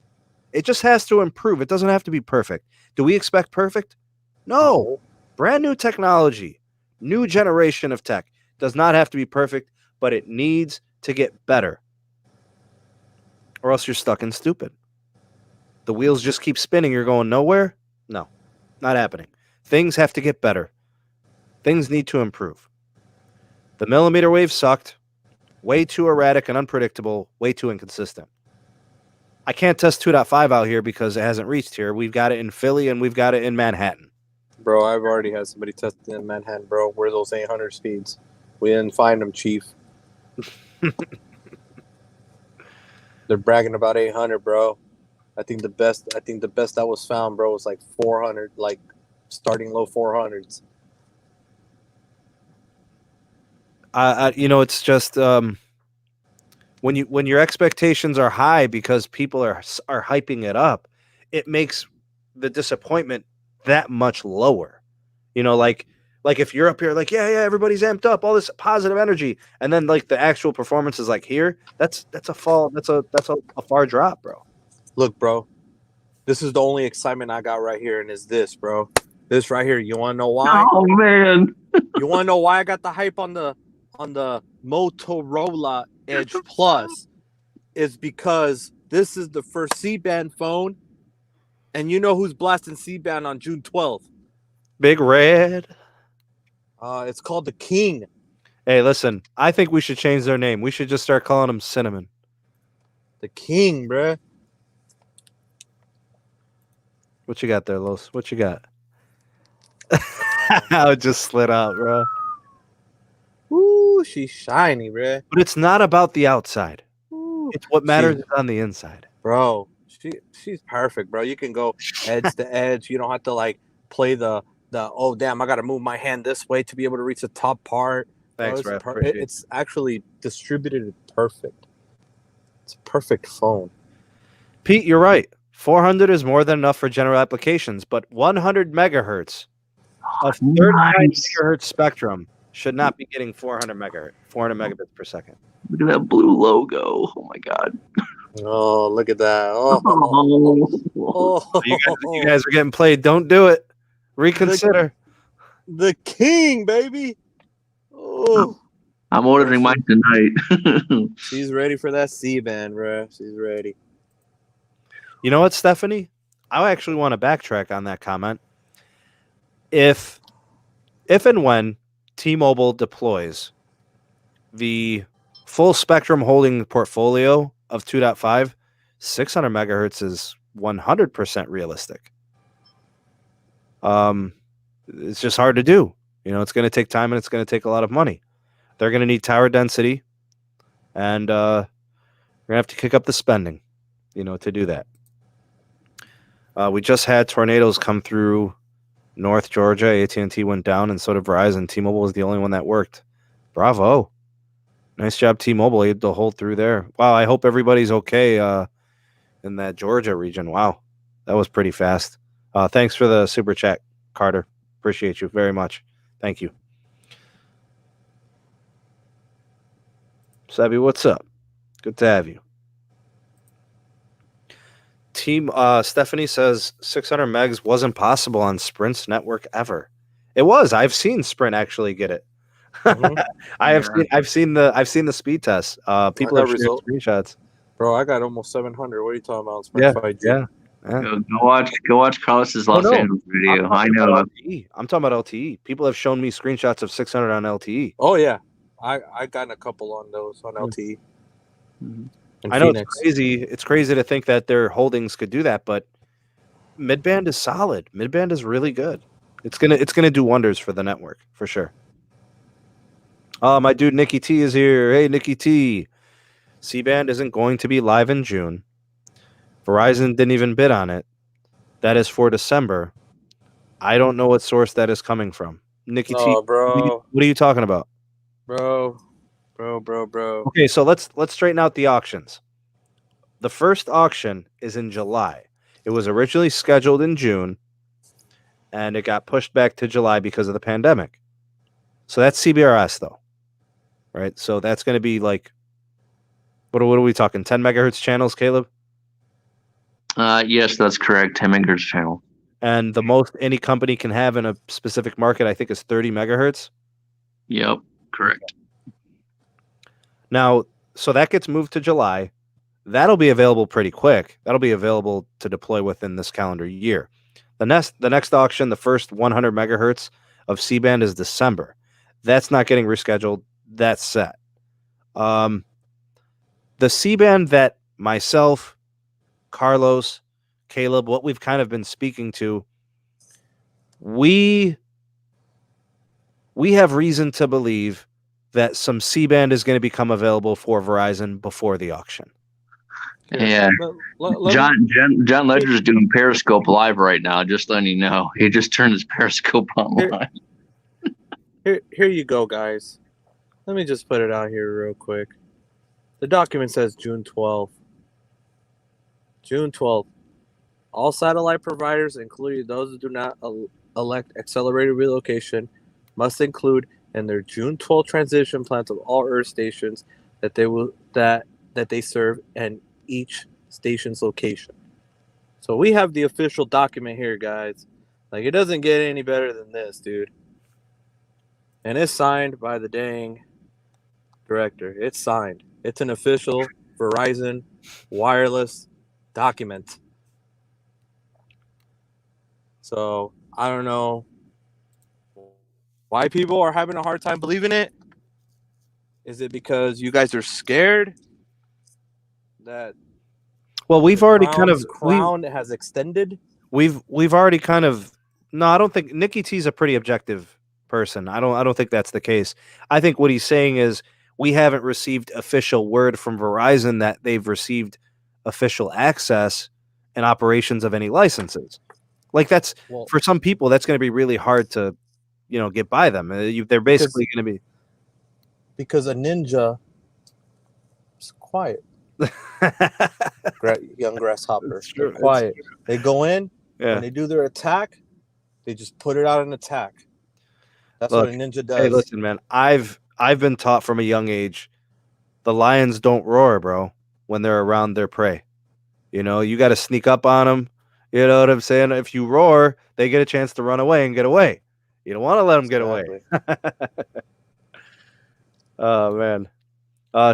it just has to improve. It doesn't have to be perfect. Do we expect perfect? No. Brand new technology, new generation of tech does not have to be perfect, but it needs to get better. Or else you're stuck in stupid. The wheels just keep spinning. You're going nowhere? No, not happening. Things have to get better. Things need to improve. The millimeter wave sucked. Way too erratic and unpredictable. Way too inconsistent. I can't test 2.5 out here because it hasn't reached here. We've got it in Philly and we've got it in Manhattan.
Bro, I've already had somebody test it in Manhattan, bro. Where are those 800 speeds? We didn't find them, Chief. They're bragging about 800, bro. I think the best that was found, bro, was like 400, like starting low 400s.
It's just when your expectations are high because people are hyping it up, it makes the disappointment that much lower. Like Like if you're up here, like yeah, everybody's amped up, all this positive energy, and then like the actual performance is like here. That's a fall. That's a far drop, bro.
Look, bro, this is the only excitement I got right here, and it's this, bro. This right here. You want to know why?
Oh man!
You want to know why I got the hype on the Motorola Edge Plus? Is because this is the first C-band phone, and you know who's blasting C-band on June 12th?
Big Red.
It's called the King.
Hey, listen, I think we should change their name. We should just start calling them Cinnamon.
The King, bruh.
What you got there, Los? What you got? It just slid out, bro.
Ooh, she's shiny, bruh.
But it's not about the outside.
Ooh.
It's what matters is on the inside.
Bro, she's perfect, bro. You can go edge to edge. You don't have to like play the oh damn, I gotta move my hand this way to be able to reach the top part.
Thanks,
bro,
Ref.
it's actually distributed perfect. It's a perfect phone.
Pete, you're right. 400 is more than enough for general applications, but 100 megahertz of 39 megahertz spectrum should not be getting 400 megabits per second.
Look at that blue logo. Oh my god.
Oh, look at that. Oh.
You guys are getting played. Don't do it. Reconsider.
The King, baby. Oh.
I'm ordering mine tonight.
She's ready for that C-band, bro. She's ready.
You know what, Stephanie? I actually want to backtrack on that comment. If and when T-Mobile deploys the full spectrum holding portfolio of 2.5, 600 megahertz is 100% realistic. It's just hard to do. You know, it's going to take time and it's going to take a lot of money. They're going to need tower density, and we're going to have to kick up the spending, you know, to do that. We just had tornadoes come through North Georgia. AT&T went down, and so did Verizon. T-Mobile was the only one that worked. Bravo. Nice job, T-Mobile, able to hold through there. Wow, I hope everybody's okay in that Georgia region. Wow, that was pretty fast. Thanks for the super chat, Carter. Appreciate you very much. Thank you. Sebby, what's up? Good to have you. Stephanie says 600 megs wasn't possible on Sprint's network ever. It was. I've seen Sprint actually get it. Mm-hmm. I've seen the speed tests. People have shared screenshots.
Bro, I got almost 700. What are you talking about? Sprint 5G?
Yeah. Go watch Carlos's Los Angeles video. I know.
I'm talking about LTE. People have shown me screenshots of 600 on LTE.
Oh yeah, I gotten a couple on those on LTE.
Mm-hmm. I know Phoenix. It's crazy. It's crazy to think that their holdings could do that, but midband is solid. Midband is really good. It's gonna do wonders for the network for sure. My dude Nikki T is here. Hey Nikki T. C-band isn't going to be live in June. Verizon didn't even bid on it. That is for December. I don't know what source that is coming from. Nikki T.
Bro.
What are you talking about?
Bro.
Okay, so let's straighten out the auctions. The first auction is in July. It was originally scheduled in June, and it got pushed back to July because of the pandemic. So that's CBRS, though, right? So that's going to be like, what are we talking? 10 megahertz channels, Caleb?
Yes, that's correct. 10 megahertz channel.
And the most any company can have in a specific market, I think, is 30 megahertz.
Yep, correct.
Now, so that gets moved to July. That'll be available pretty quick. That'll be available to deploy within this calendar year. The next auction, the first 100 megahertz of C-band is December. That's not getting rescheduled. That's set. The C-band that myself, Carlos, Caleb, what we've kind of been speaking to, we have reason to believe that some C-band is going to become available for Verizon before the auction.
Yeah. John Ledger's doing Periscope Live right now, just letting you know. He just turned his Periscope online.
Here you go, guys. Let me just put it out here real quick. The document says June 12th. June 12th. All satellite providers, including those who do not elect accelerated relocation, must include in their June 12 transition plans of all Earth stations that they serve and each station's location. So we have the official document here, guys. Like, it doesn't get any better than this, dude. And it's signed by the dang director. It's signed. It's an official Verizon wireless document. So I don't know why people are having a hard time believing it. Is it because you guys are scared that
we've already kind of
crown has extended?
We've already kind of no, I don't think Nicky T's a pretty objective person. I don't think that's the case. I think what he's saying is we haven't received official word from Verizon that they've received official access and operations of any licenses. Like that's for some people that's going to be really hard to, get by them. They're basically going to be
because a ninja is quiet. Young grasshopper. They're quiet. They go in. When they do their attack, they just put it out an attack. That's what a ninja does.
Hey, listen, man. I've been taught from a young age, the lions don't roar, bro, when they're around their prey. You got to sneak up on them. You know what I'm saying? If you roar, they get a chance to run away and get away. You don't want to let them get away. Oh, man.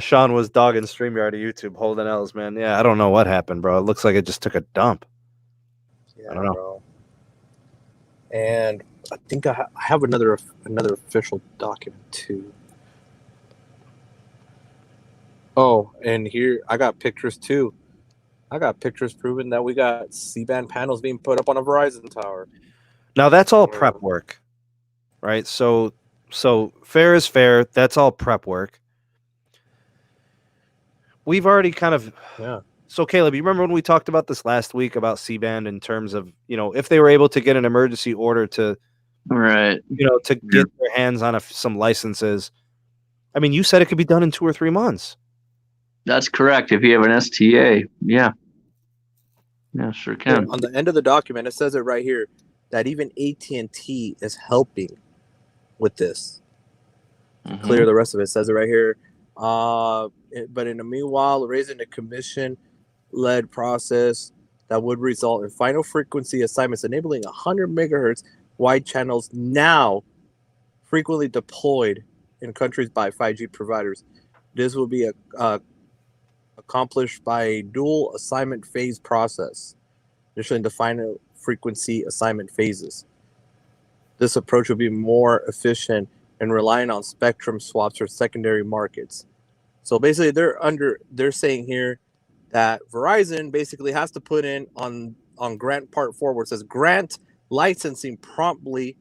Sean was dogging StreamYard of YouTube holding L's, man. Yeah, I don't know what happened, bro. It looks like it just took a dump.
Yeah,
I don't know.
Bro. And I think I have another official document too. Oh, and here I got pictures too. I got pictures proving that we got C-band panels being put up on a Verizon tower.
Now that's all prep work, right? So fair is fair. That's all prep work. We've already kind of So Caleb, you remember when we talked about this last week about C-band in terms of if they were able to get an emergency order to to get their hands on some licenses. I mean, you said it could be done in 2 or 3 months.
That's correct. If you have an STA, yeah, sure can.
On the end of the document, it says it right here that even AT&T is helping with this. Clear the rest of it. It says it right here. But in the meanwhile, raising the commission-led process that would result in final frequency assignments enabling 100 megahertz wide channels now frequently deployed in countries by 5G providers. This will be accomplished by a dual assignment phase process, initially the final frequency assignment phases. This approach will be more efficient and relying on spectrum swaps for secondary markets. So basically, they're saying here that Verizon basically has to put in on grant part 4 where it says grant licensing promptly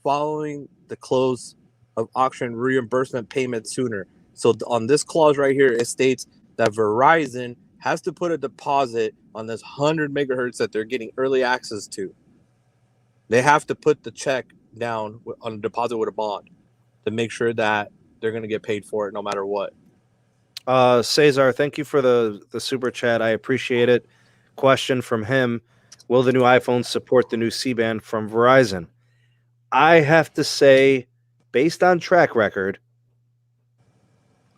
following the close of auction reimbursement payment sooner. So on this clause right here, it states that Verizon has to put a deposit on this 100 megahertz that they're getting early access to. They have to put the check down on a deposit with a bond to make sure that they're going to get paid for it no matter what.
Cesar, thank you for the super chat. I appreciate it. Question from him: will the new iPhones support the new C-band from Verizon? I have to say, based on track record,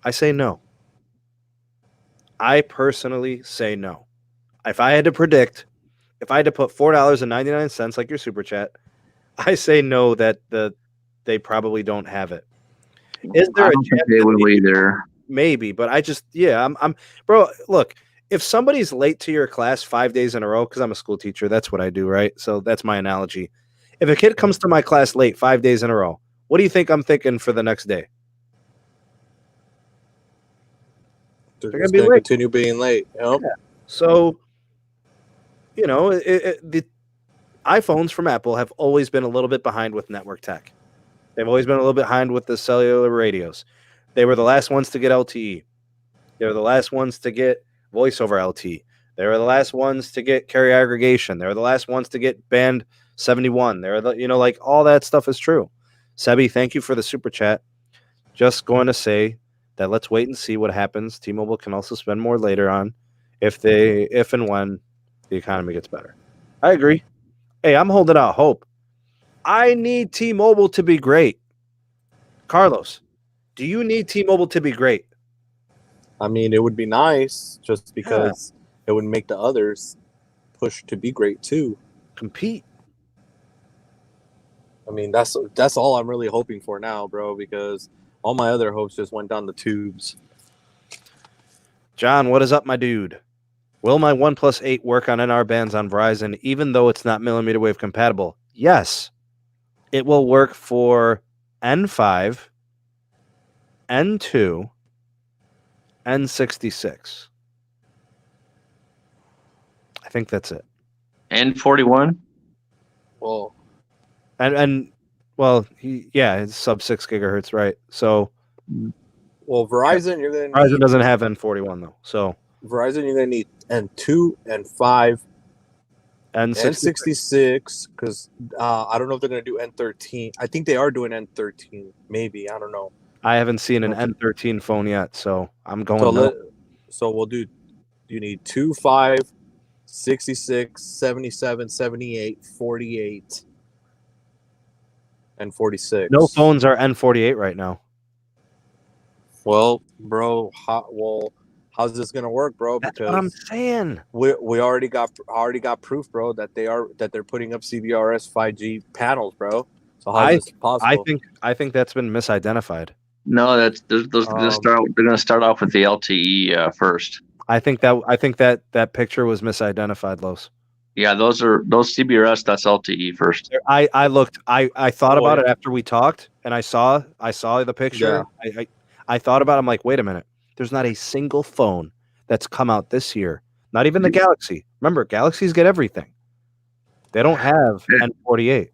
I say no. I personally say no. If I had to predict, if I had to put $4.99 like your super chat, I say no that they probably don't have it. Is there
I don't think they will either?
Maybe, but I'm bro, look, if somebody's late to your class 5 days in a row, because I'm a school teacher, that's what I do, right? So that's my analogy. If a kid comes to my class late 5 days in a row, what do you think I'm thinking for the next day?
They're going to continue being late. Yep.
Yeah. So, the iPhones from Apple have always been a little bit behind with network tech. They've always been a little bit behind with the cellular radios. They were the last ones to get LTE. They were the last ones to get voice over LTE. They were the last ones to get carrier aggregation. They were the last ones to get band 71. They were like all that stuff is true. Sebi, thank you for the super chat. Just going to say that let's wait and see what happens. T-Mobile can also spend more later on if and when the economy gets better. I agree. Hey, I'm holding out hope. I need T-Mobile to be great. Carlos, do you need T-Mobile to be great?
I mean, it would be nice just because it would make the others push to be great too.
Compete.
I mean, that's all I'm really hoping for now, bro, because all my other hopes just went down the tubes.
John, what is up, my dude? Will my OnePlus 8 work on NR bands on Verizon even though it's not mmWave compatible? Yes. It will work for N5, N2, N66. I think that's it.
N41?
Well,
it's sub 6 gigahertz, right? So,
Verizon,
Verizon doesn't have N41 though. So
Verizon, you're gonna need N2, N5, N66, because I don't know if they're gonna do N13. I think they are doing N13, maybe. I don't know.
I haven't seen an N13 phone yet, so I'm going.
So we'll do. You need 2, 5, 66, 77, 78, 48, and 46.
No phones are N48 right now.
Well, bro, how's this gonna work, bro?
That's
Because
what I'm saying.
we already got proof, bro, that they're putting up CBRS 5G panels, bro. So how is this possible?
I think that's been misidentified.
No, they're gonna start off with the LTE first.
I think that picture was misidentified, Los.
Yeah, those CBRS. That's LTE first.
I looked. I thought about it after we talked, and I saw the picture.
Yeah.
I thought about it. I'm like, wait a minute. There's not a single phone that's come out this year. Not even the Galaxy. Remember, Galaxies get everything. They don't have N48.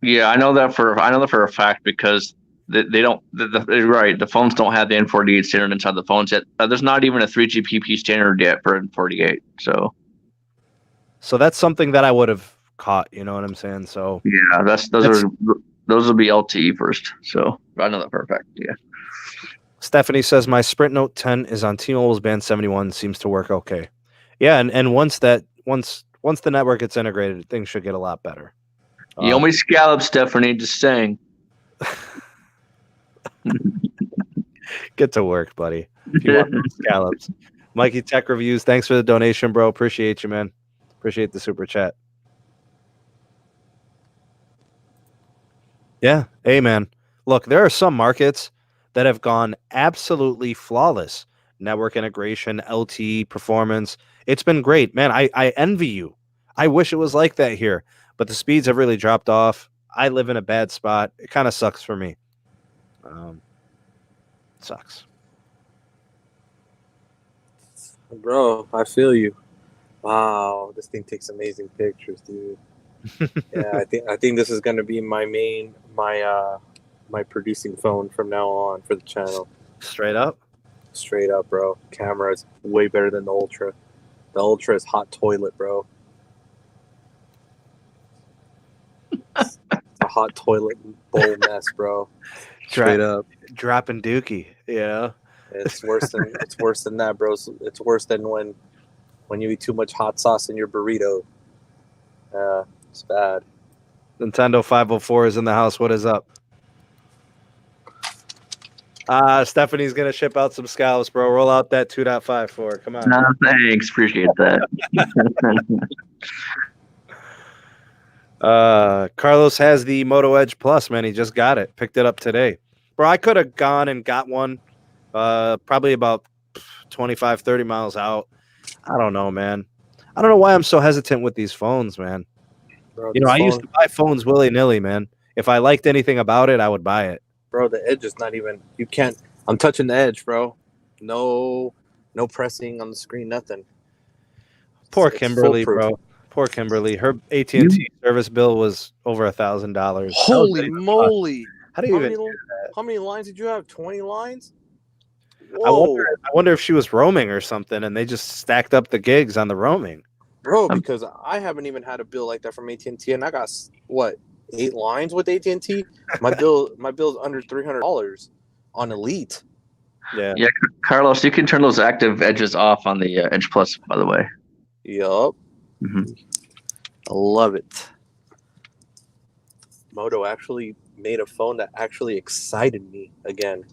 Yeah, I know that for a fact because they don't. You're right. The phones don't have the N48 standard inside the phones yet. There's not even a 3GPP standard yet for N48. So
that's something that I would have caught. You know what I'm saying? So
yeah, those will be LTE first. So I know that for a fact. Yeah.
Stephanie says my Sprint Note 10 is on T-Mobile's band 71. Seems to work okay. Yeah, and once the network gets integrated, things should get a lot better.
You only scallop, Stephanie. Just saying.
Get to work, buddy. If you want scallops. Mikey Tech Reviews, thanks for the donation, bro. Appreciate you, man. Appreciate the super chat. Yeah. Hey, man. Look, there are some markets that have gone absolutely flawless. Network integration, LTE performance. It's been great, man. I envy you. I wish it was like that here, but the speeds have really dropped off. I live in a bad spot. It kind of sucks for me. Sucks.
Bro, I feel you. Wow, this thing takes amazing pictures, dude. Yeah, I think this is gonna be my producing phone from now on for the channel.
Straight up,
bro. Camera is way better than the Ultra. The Ultra is hot toilet, bro. It's a hot toilet bowl mess, bro. Straight up,
dropping dookie. Yeah,
it's worse than that, bro. It's worse than when you eat too much hot sauce in your burrito. It's bad.
Nintendo 504 is in the house. What is up? Stephanie's gonna ship out some scallops, bro. Roll out that 2.5 for her. Come on.
No, thanks. Appreciate that.
Carlos has the Moto Edge Plus, man. He just got it. Picked it up today. Bro, I could have gone and got one probably about 25, 30 miles out. I don't know, man. I don't know why I'm so hesitant with these phones, man.
Bro,
I used to buy phones willy-nilly, man. If I liked anything about it, I would buy it.
Bro, the Edge is not even... You can't... I'm touching the Edge, bro. No pressing on the screen, nothing.
Poor Kimberly, bro. Poor Kimberly. Her AT&T service bill was over $1,000.
Holy moly!
How do you even do that?
How many lines did you have? 20 lines? Whoa.
I wonder if she was roaming or something, and they just stacked up the gigs on the roaming.
Bro, because I haven't even had a bill like that from AT&T, and I got, 8 lines with AT&T? My bill's under $300 on Elite.
Yeah,
Carlos, you can turn those active edges off on the Edge Plus, by the way.
Yup.
Mm-hmm.
I love it. Moto actually made a phone that actually excited me again.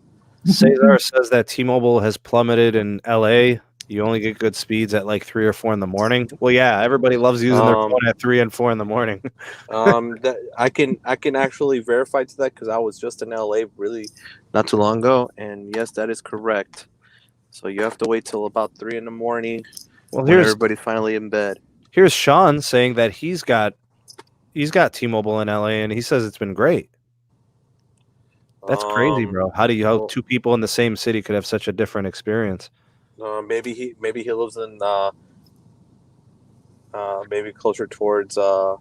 Cesar says that T-Mobile has plummeted in LA. You only get good speeds at like 3 or 4 in the morning. Well, yeah, everybody loves using their phone at 3 and 4 in the morning.
That I can actually verify to that because I was just in LA really not too long ago, and yes, that is correct. So you have to wait till about 3 in the morning.
Well,
when everybody's finally in bed.
Here's Sean saying that he's got T-Mobile in LA, and he says it's been great. That's crazy, bro. How two people in the same city could have such a different experience?
Maybe he lives in maybe closer towards the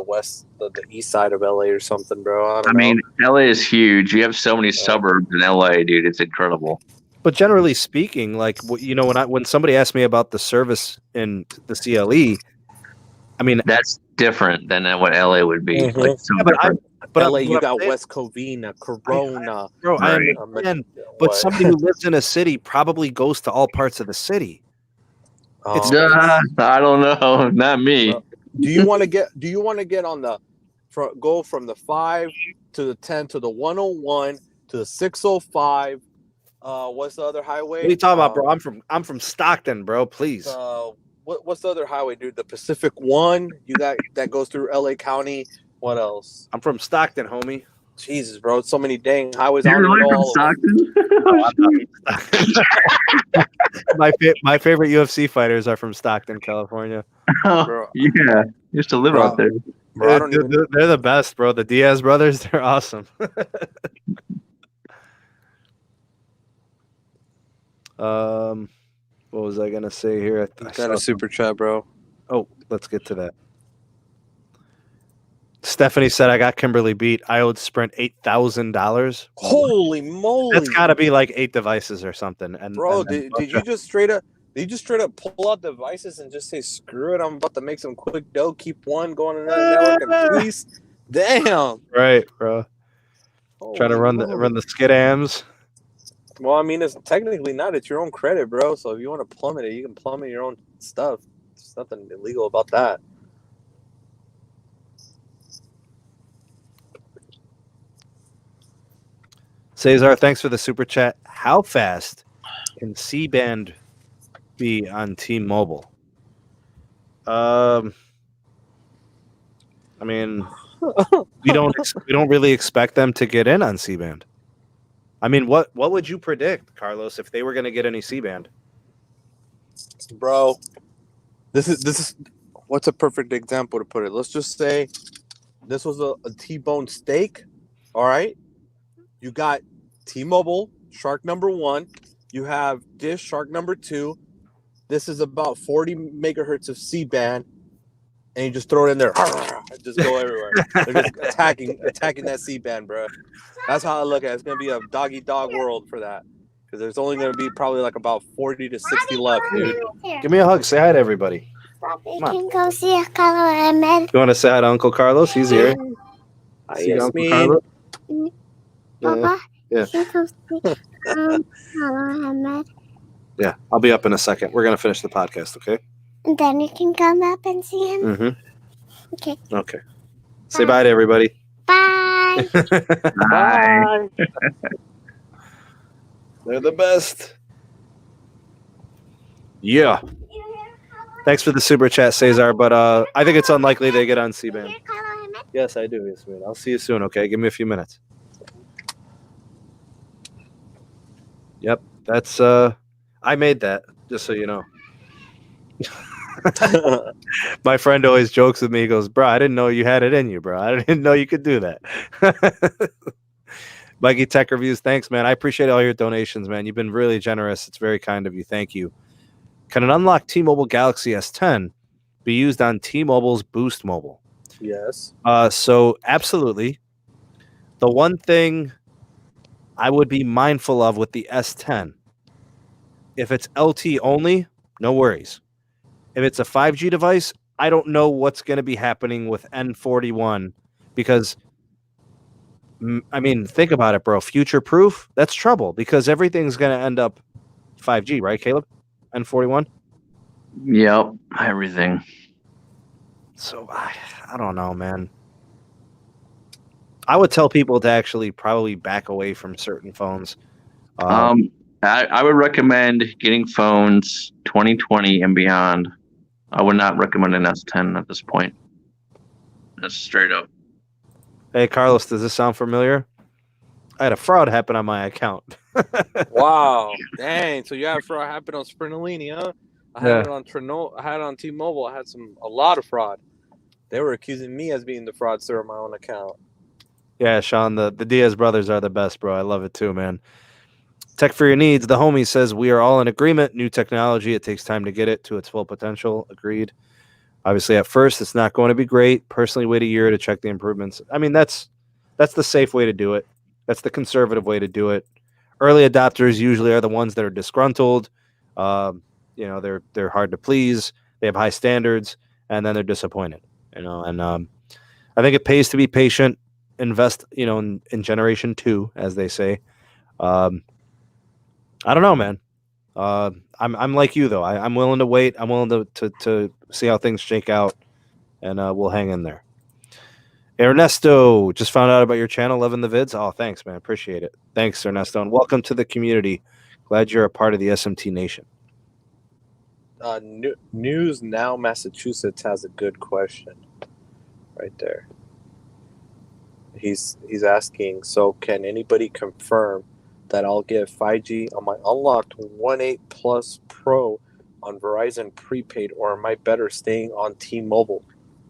west, the east side of LA or something, bro. I
mean, LA is huge. You have so many suburbs in LA, dude. It's incredible.
But generally speaking, like, you know, when somebody asked me about the service in the CLE, I mean,
that's different than what LA would be.
Mm-hmm.
Like, so
but LA, you got West Covina, Corona.
Bro, I understand. But somebody who lives in a city probably goes to all parts of the city.
I don't know. Not me.
Do you want to get on the go from the 5 to the 10 to the 101 to the 605? What's the other highway?
What are you talking about, bro? I'm from Stockton, bro. Please.
What's the other highway, dude? The Pacific 1. You got that goes through LA County. What else?
I'm from Stockton, homie.
Jesus, bro, so many dang highways.
You're really from Stockton?
My favorite UFC fighters are from Stockton, California.
Oh, yeah, used to live out there.
Bro,
they're the best, bro. The Diaz brothers, they're awesome. What was I gonna say here? I
got a super chat, bro.
Oh, let's get to that. Stephanie said I got Kimberly beat. I owed Sprint $8,000.
Holy moly!
That's got to be like 8 devices or something. And
bro, did you just straight up pull out devices and just say screw it? I'm about to make some quick dough. Keep one going in another network and peace. Damn.
Right, bro. Try to run the skidams.
Well, I mean, it's technically not at your own credit, bro. So if you want to plummet it, you can plummet your own stuff. There's nothing illegal about that.
Cesar, thanks for the super chat. How fast can C-band be on T-Mobile? I mean, we don't really expect them to get in on C-band. I mean, what would you predict, Carlos, if they were going to get any C-band?
Bro, this is what's a perfect example to put it? Let's just say this was a T-bone steak. All right. You got T-Mobile, Shark number 1. You have Dish, Shark number 2. This is about 40 megahertz of C-band, and you just throw it in there. Just go everywhere. They're just attacking that C-band, bro. That's how I look at it. It's going to be a dog-eat-dog world for that, because there's only going to be probably like about 40 to 60 left, dude.
Give me a hug. Say hi to everybody.
We can go see Carlos Ahmed.
You want to say hi to Uncle Carlos? He's here.
See Uncle Carlos?
Papa,
yeah.
Carlos Ahmed.
Yeah, I'll be up in a second. We're going to finish the podcast, okay?
And then you can come up and see him.
Mm-hmm.
Okay.
Okay. Say bye to everybody.
Bye.
Bye.
They're the best. Yeah. Thanks for the super chat, Cesar, but I think it's unlikely they get on C-band. Yes, I do. Yes, man. I'll see you soon, okay? Give me a few minutes. Yep, that's I made that, just so you know. My friend always jokes with me. He goes, bro, I didn't know you had it in you, bro. I didn't know you could do that. Mikey Tech Reviews, thanks, man. I appreciate all your donations, man. You've been really generous. It's very kind of you. Thank you. Can an unlocked T-Mobile Galaxy S10 be used on T-Mobile's Boost Mobile?
Yes.
So absolutely. The one thing I would be mindful of with the S10, if it's LT only, no worries. If it's a 5G device, I don't know what's going to be happening with N41 because, I mean, think about it, bro. Future proof, that's trouble because everything's going to end up 5G, right, Caleb? N41?
Yep, everything.
So I don't know, man. I would tell people to actually probably back away from certain phones.
I would recommend getting phones 2020 and beyond. I would not recommend an S10 at this point. That's straight up.
Hey, Carlos, does this sound familiar? I had a fraud happen on my account.
Wow, dang! So you had fraud happen on Sprinolini, huh? I had
Yeah.
it on I had it on T-Mobile. I had a lot of fraud. They were accusing me as being the fraudster on my own account.
Yeah, Sean, the Diaz brothers are the best, bro. I love it too, man. Tech for your needs. The homie says we are all in agreement. New technology, it takes time to get it to its full potential. Agreed. Obviously, at first, it's not going to be great. Personally, wait a year to check the improvements. I mean, that's the safe way to do it. That's the conservative way to do it. Early adopters usually are the ones that are disgruntled. They're hard to please. They have high standards, and then they're disappointed. And I think it pays to be patient. Invest, in generation 2, as they say. I don't know, man. I'm like you though. I'm willing to wait. I'm willing to see how things shake out, and we'll hang in there. Ernesto, just found out about your channel, loving the vids. Oh, thanks, man. Appreciate it. Thanks, Ernesto, and welcome to the community. Glad you're a part of the SMT Nation.
News Now Massachusetts has a good question right there. He's asking, so can anybody confirm that I'll get 5G on my unlocked 1.8 Plus Pro on Verizon prepaid, or am I better staying on T-Mobile?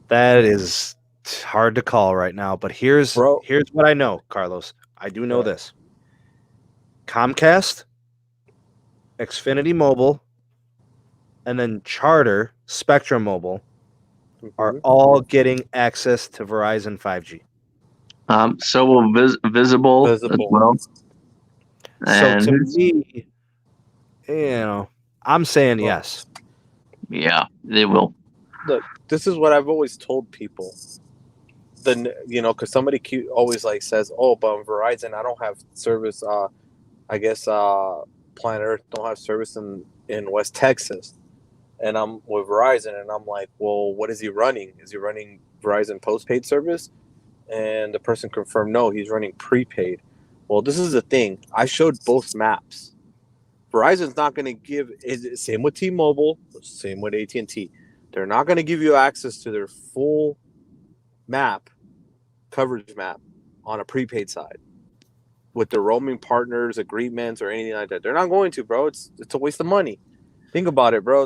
That is hard to call right now, but here's what I know, Carlos. I do know this. Comcast, Xfinity Mobile, and then Charter, Spectrum Mobile are all getting access to Verizon 5G.
So will Visible as well.
So to me, I'm saying yes.
Yeah, they will.
Look, this is what I've always told people. Because somebody always says, "Oh, but on Verizon, I don't have service." I guess Planet Earth don't have service in West Texas, and I'm with Verizon, and I'm like, "Well, what is he running? Is he running Verizon postpaid service?" And the person confirmed, no, he's running prepaid. Well, this is the thing. I showed both maps. Verizon's not going to give. Same with T-Mobile. Same with AT&T. They're not going to give you access to their full coverage map on a prepaid side with the roaming partners agreements or anything like that. They're not going to, bro. It's a waste of money. Think about it, bro.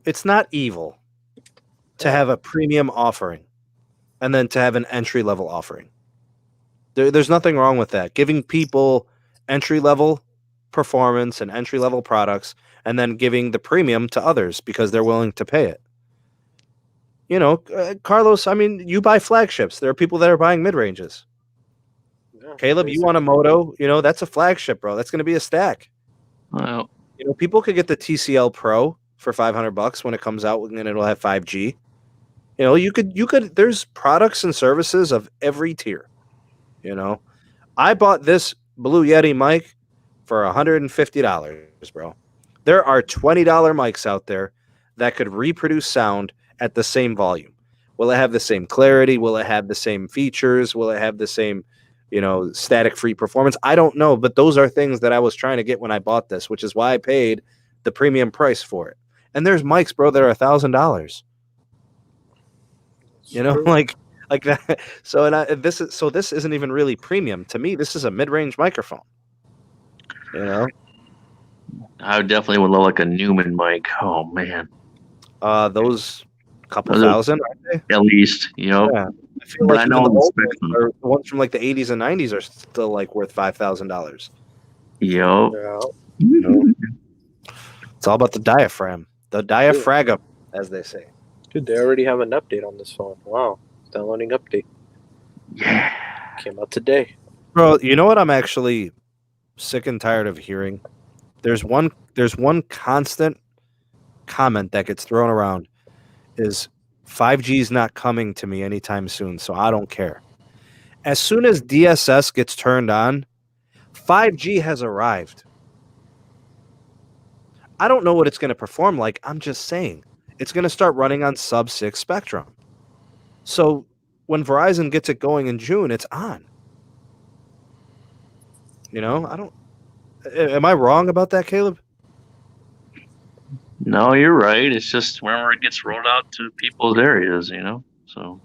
It's not evil to have a premium offering and then to have an entry level offering. There's nothing wrong with that. Giving people entry level performance and entry level products, and then giving the premium to others because they're willing to pay it. Carlos, I mean, you buy flagships. There are people that are buying mid ranges. Yeah, Caleb, you want a Moto? That's a flagship, bro. That's going to be a stack.
Well,
people could get the TCL Pro for $500 when it comes out, and it'll have 5G. You could. There's products and services of every tier. I bought this Blue Yeti mic for $150, bro. There are $20 mics out there that could reproduce sound at the same volume. Will it have the same clarity? Will it have the same features? Will it have the same, static-free performance? I don't know, but those are things that I was trying to get when I bought this, which is why I paid the premium price for it. And there's mics, bro, that are $1,000. Like that. So this isn't even really premium to me. This is a mid-range microphone.
I definitely would love a Newman mic. Oh man,
those couple thousand, aren't they?
At least,
Yeah. I feel
but
like
I know
the ones from the 80s and 90s are still worth $5,000.
Yep.
It's all about the diaphragm, diaphragm, as they say.
Dude, they already have an update on this phone. Wow. Downloading update.
Yeah.
Came out today.
Bro, you know what I'm actually sick and tired of hearing? There's one constant comment that gets thrown around is 5G is not coming to me anytime soon, so I don't care. As soon as DSS gets turned on, 5G has arrived. I don't know what it's going to perform like. I'm just saying. It's going to start running on sub-6 spectrum. So when Verizon gets it going in June, it's on. You know, I don't. Am I wrong about that, Caleb?
No, you're right. It's just whenever it gets rolled out to people's areas, you know. So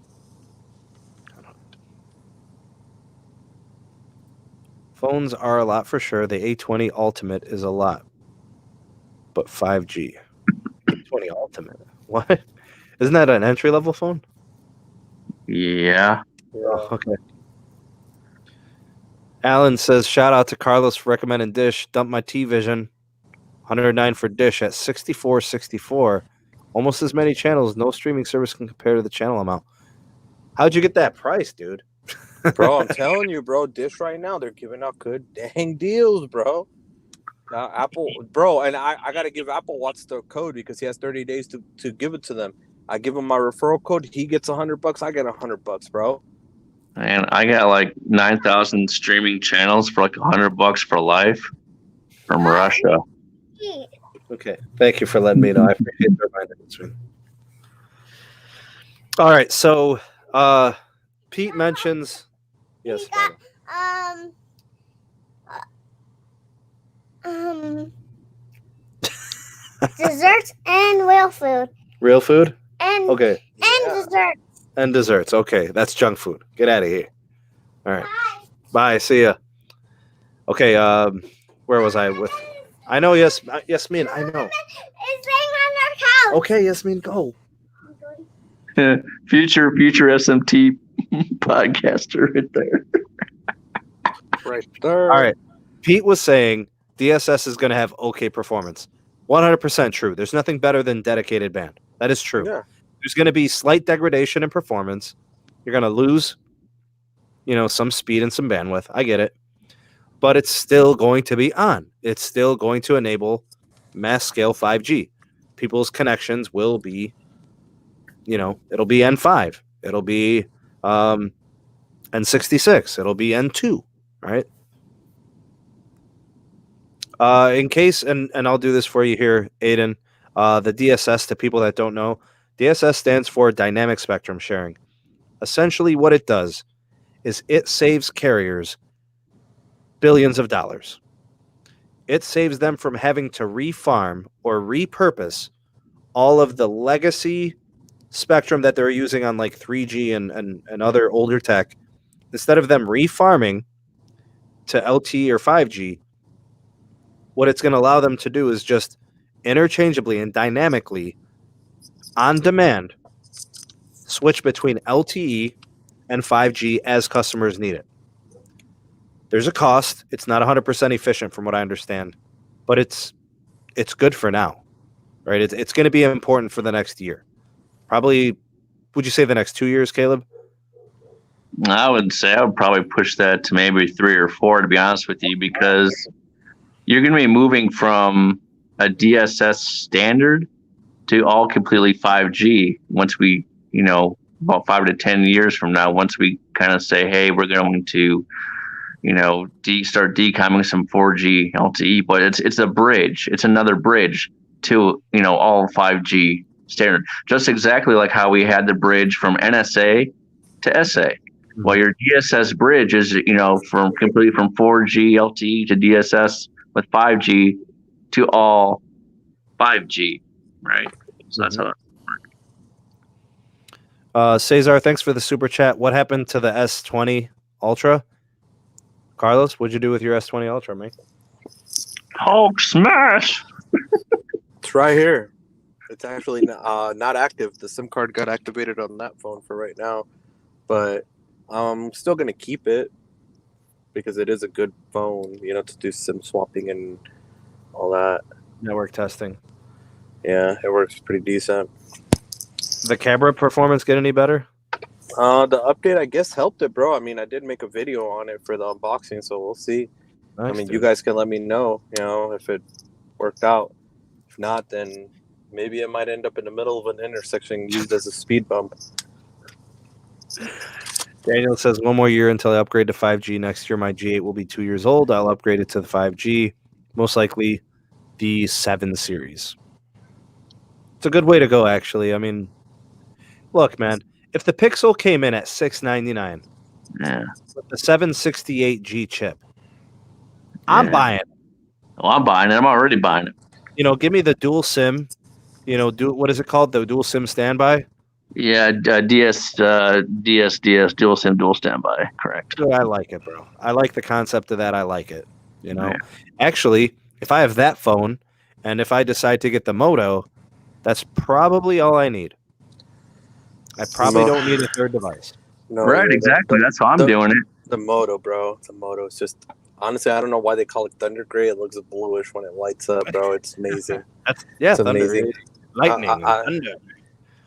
Phones are a lot for sure. The A20 Ultimate is a lot, but 5G. A20 Ultimate. What? Isn't that an entry level phone?
yeah.
Oh, okay. Alan says, shout out to Carlos for recommending Dish. Dump my T-Vision. 109 for Dish at 64.64. Almost as many channels. No streaming service can compare to the channel amount. How'd you get that price, dude?
Bro, I'm telling you, bro, Dish right now, they're giving out good dang deals, bro. Now, Apple, bro, and I got to give Apple Watch the code because he has 30 days to give it to them. I give him my referral code. He gets $100. I get $100, bro.
And I got like 9,000 streaming channels for like $100 for life from Russia.
Okay. Thank you for letting me know. I appreciate the reminder this week. All right. So, Pete mentions. Yes.
Desserts and real food.
Real food?
And
Okay.
desserts.
And desserts. Okay. That's junk food. Get out of here. All right. Bye. See ya. Okay. Where was I with? I know. Yasmin. I know.
It's laying on our couch.
Okay. Yasmin, go.
Future SMT podcaster right there.
Right there.
All right. Pete was saying DSS is going to have okay performance. 100% true. There's nothing better than dedicated band. That is true.
Yeah.
There's going to be slight degradation in performance. You're going to lose, some speed and some bandwidth. I get it. But it's still going to be on. It's still going to enable mass scale 5G. People's connections will be, it'll be N5. It'll be N66. It'll be N2, right? In case, and I'll do this for you here, Aiden, the DSS, to people that don't know, DSS stands for Dynamic Spectrum Sharing. Essentially what it does is it saves carriers billions of dollars. It saves them from having to refarm or repurpose all of the legacy spectrum that they're using on like 3G and other older tech. Instead of them refarming to LTE or 5G, what it's going to allow them to do is just interchangeably and dynamically, on demand, switch between LTE and 5G as customers need it. There's a cost. It's not 100% efficient from what I understand, but it's good for now, right? It's going to be important for the next year. Probably, would you say the next 2 years, Caleb?
I would say I would probably push that to maybe 3 or 4, to be honest with you, because you're going to be moving from a DSS standard to all completely 5G once we, about 5 to 10 years from now, once we kind of say, hey, we're going to, start decomming some 4G LTE, but it's a bridge. It's another bridge to, all 5G standard. Just exactly like how we had the bridge from NSA to SA. Well, your DSS bridge is, from 4G LTE to DSS with 5G to all 5G, right? So that's how that works.
Cesar, thanks for the super chat. What happened to the S20 Ultra? Carlos, what'd you do with your S20 Ultra, mate?
Hulk smash!
It's right here. It's actually not active. The SIM card got activated on that phone for right now, but I'm still gonna keep it because it is a good phone, to do SIM swapping and all that.
Network testing.
Yeah, it works pretty decent.
The camera performance get any better?
The update, I guess, helped it, bro. I mean, I did make a video on it for the unboxing, so we'll see.
Nice,
you guys can let me know, if it worked out. If not, then maybe it might end up in the middle of an intersection used as a speed bump.
Daniel says 1 more year until I upgrade to 5G. Next year, my G8 will be 2 years old. I'll upgrade it to the 5G, most likely the 7 series. It's a good way to go, actually. I mean, look, man, If the Pixel came in at $699
Yeah.
with the 768G chip, I'm buying it.
Well, I'm buying it. I'm already buying it.
Give me the dual SIM. What is it called? The dual SIM standby.
Yeah, DS, dual SIM, dual standby. Correct.
Dude, I like it, bro. I like the concept of that. I like it. Actually, if I have that phone, and if I decide to get the Moto, that's probably all I need. I probably don't need a third device.
No,
Right,
yeah,
exactly. That's how I'm doing it.
The Moto, bro. The Moto is just honestly, I don't know why they call it Thunder Gray. It looks bluish when it lights up, bro. It's amazing.
It's
Thunder, amazing.
Lightning.
Thunder.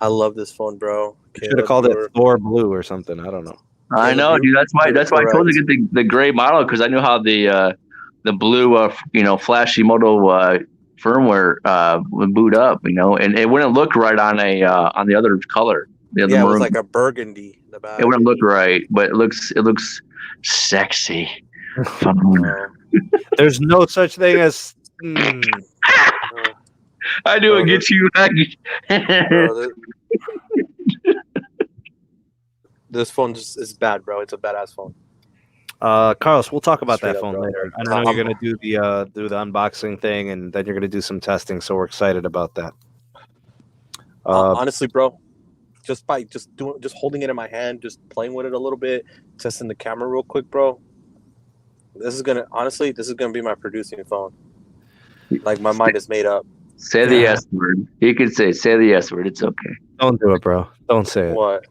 I love this phone, bro.
Should have called it Thor Blue or something. I don't know.
I know, dude. That's why I told you to get the gray model, because I knew how the blue, flashy Moto firmware would boot up, and it wouldn't look right on the other color. The other
it
maroon.
was like a burgundy in the back.
It wouldn't look right, but it looks sexy.
There's no such thing as.
I knew it gets you.
This phone just is bad, bro. It's a badass phone.
Carlos, we'll talk about
Straight
that
up,
phone
bro.
later. I know you're gonna do the unboxing thing, and then you're gonna do some testing. So we're excited about that.
Honestly, bro, just holding it in my hand, just playing with it a little bit, testing the camera real quick, bro. This is gonna be my producing phone. Like, my mind is made up.
Say the S word. You can say the S word. It's okay.
Don't do it, bro. Don't say it.
What?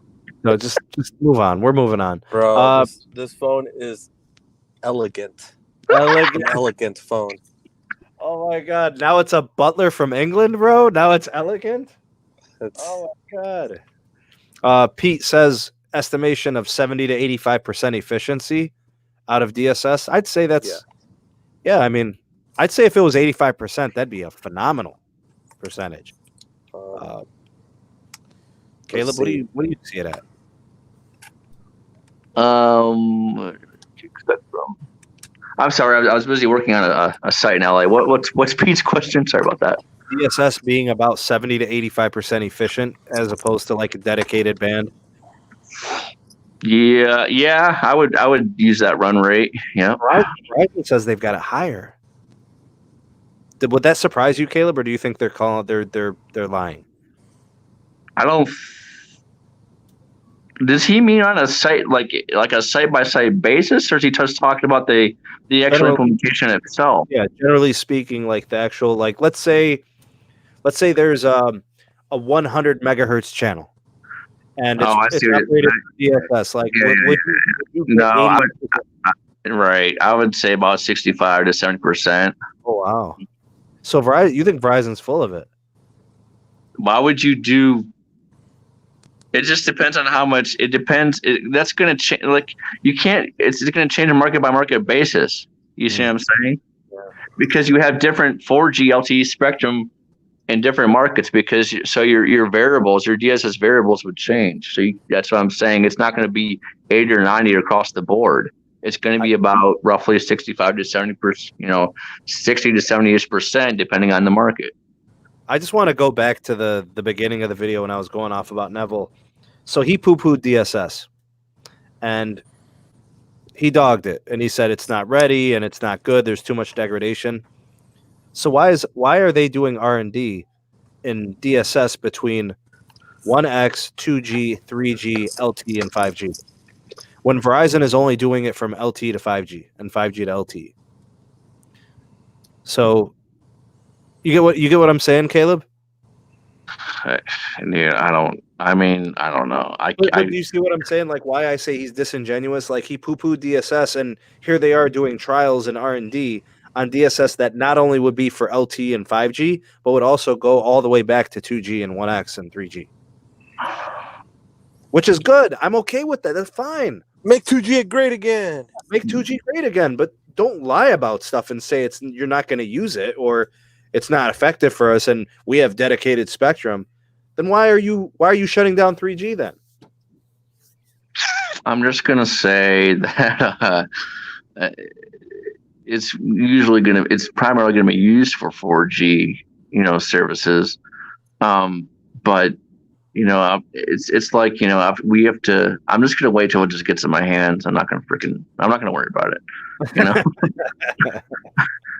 No, just move on. We're moving on,
bro. This phone is elegant. Elegant phone.
Oh my god! Now it's a butler from England, bro. Now it's elegant. Oh my god. Pete says estimation of 70 to 85% efficiency out of DSS. I'd say that's I mean, I'd say if it was 85%, that'd be a phenomenal percentage. Caleb, what do you see it at?
Where did you get that from? I'm sorry, I was busy working on a site in LA. What's Pete's question? Sorry about that.
DSS being about 70 to 85% efficient as opposed to like a dedicated band.
Yeah, I would use that run rate. Yeah.
Verizon says they've got it higher. Would that surprise you, Caleb, or do you think they're lying?
I don't. Does he mean on a site like a site by site basis, or is he just talking about the actual implementation itself?
Yeah, generally speaking, like the actual, like let's say there's a 100 megahertz channel, and it's operated DSS. Like,
right? I would say about 65 to 70%.
Oh wow! So you think Verizon's full of it?
Why would you do? It just depends on how much. It depends. That's going to change. Like, you can't. It's going to change on market by market basis. You see what I'm saying? Yeah. Because you have different 4G LTE spectrum in different markets. So your variables, your DSS variables would change. So that's what I'm saying. It's not going to be 80 or 90 across the board. It's going to be about roughly 65 to 70%. 60 to 70% depending on the market.
I just want to go back to the beginning of the video when I was going off about Neville. So he poo-pooed DSS, and he dogged it, and he said it's not ready and it's not good. There's too much degradation. So why are they doing R&D in DSS between 1X, 2G, 3G, LTE, and 5G when Verizon is only doing it from LTE to 5G and 5G to LTE? So you get what I'm saying, Caleb?
Yeah, I don't know.
Do you see what I'm saying? Like, why I say he's disingenuous? Like, he poo-pooed DSS, and here they are doing trials and R&D on DSS that not only would be for LTE and 5G, but would also go all the way back to 2G and 1X and 3G, which is good. I'm okay with that. That's fine.
Make 2G great again.
Make 2G great again, but don't lie about stuff and say you're not going to use it or it's not effective for us and we have dedicated spectrum. Then why are you shutting down 3G then?
I'm just gonna say that it's primarily gonna be used for 4G, services. But It's like, we have to. I'm just gonna wait till it just gets in my hands. I'm not gonna worry about it.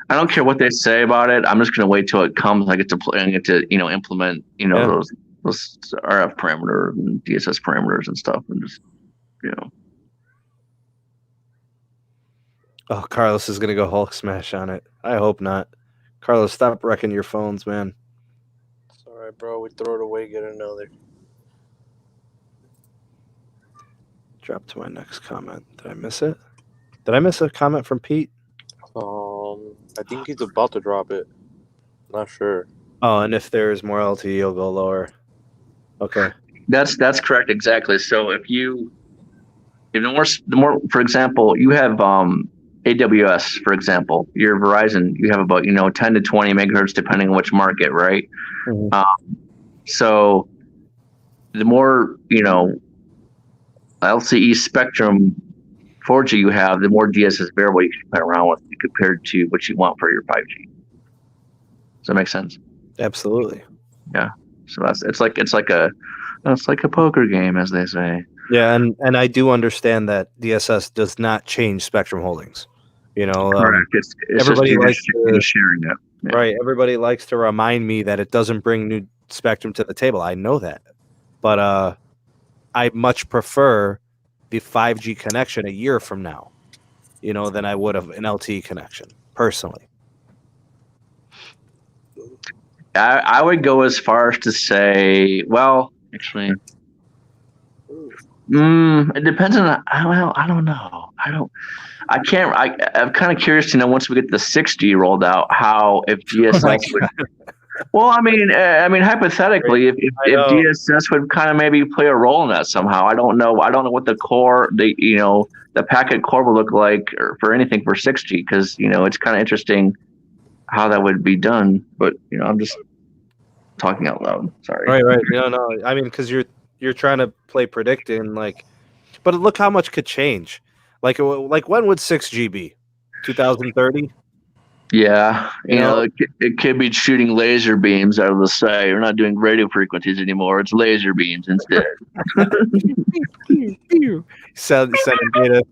I don't care what they say about it. I'm just gonna wait till it comes. I get to play and get to implement those RF parameters and DSS parameters and stuff, and just
Oh, Carlos is gonna go Hulk smash on it. I hope not. Carlos, stop wrecking your phones, man.
It's all right, bro. We throw it away, get another.
Drop to my next comment. Did I miss it? Did I miss a comment from Pete?
I think he's about to drop it. Not sure.
Oh, and if there's more LT, you'll go lower. Okay.
That's correct, exactly. So if the more, for example, you have AWS, for example, your Verizon, you have about 10 to 20 megahertz depending on which market, right?
Mm-hmm.
So the more LTE spectrum 4G you have, the more DSS variable you can play around with compared to what you want for your 5G. Does that make sense?
Absolutely.
Yeah. So it's like a poker game, as they say.
Yeah, and I do understand that DSS does not change spectrum holdings.
Correct. It's
everybody likes to
sharing it. Yeah.
Right. Everybody likes to remind me that it doesn't bring new spectrum to the table. I know that, but I much prefer the 5G connection a year from now, than I would have an LTE connection personally.
I would go as far as to say, well, actually, it depends on. I don't know. I'm kind of curious to know once we get the 6G rolled out, how if DSS would. Well, I mean, hypothetically, if DSS would kind of maybe play a role in that somehow. I don't know. I don't know what the core, the packet core will look like or for anything for 6G, because it's kind of interesting how that would be done. But I'm just talking out loud. Sorry.
Right. No. I mean, because you're trying to play predicting, but look how much could change. Like when would 6G be? 2030?
Yeah, it could be shooting laser beams out of the sky. We're not doing radio frequencies anymore. It's laser beams instead.
Send data.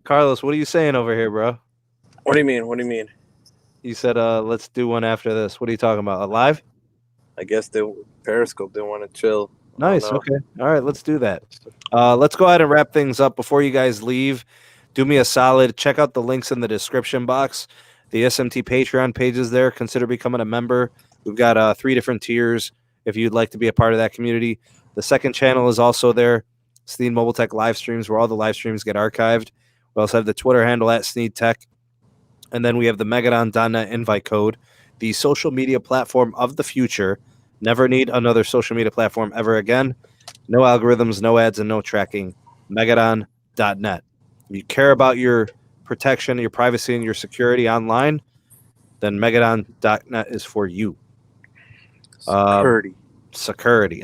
Carlos, what are you saying over here, bro?
What do you mean?
You said, let's do one after this. What are you talking about? Live?
I guess Periscope didn't want to chill.
Nice. Okay. All right. Let's do that. Let's go ahead and wrap things up. Before you guys leave, do me a solid. Check out the links in the description box. The SMT Patreon page is there. Consider becoming a member. We've got 3 different tiers if you'd like to be a part of that community. The second channel is also there. Sneed Mobile Tech live streams, where all the live streams get archived. We also have the Twitter handle at Sneed Tech. And then we have the Megadon.net invite code, the social media platform of the future. Never need another social media platform ever again. No algorithms, no ads, and no tracking. Megadon.net. If you care about your protection, your privacy, and your security online, then Megadon.net is for you. Security.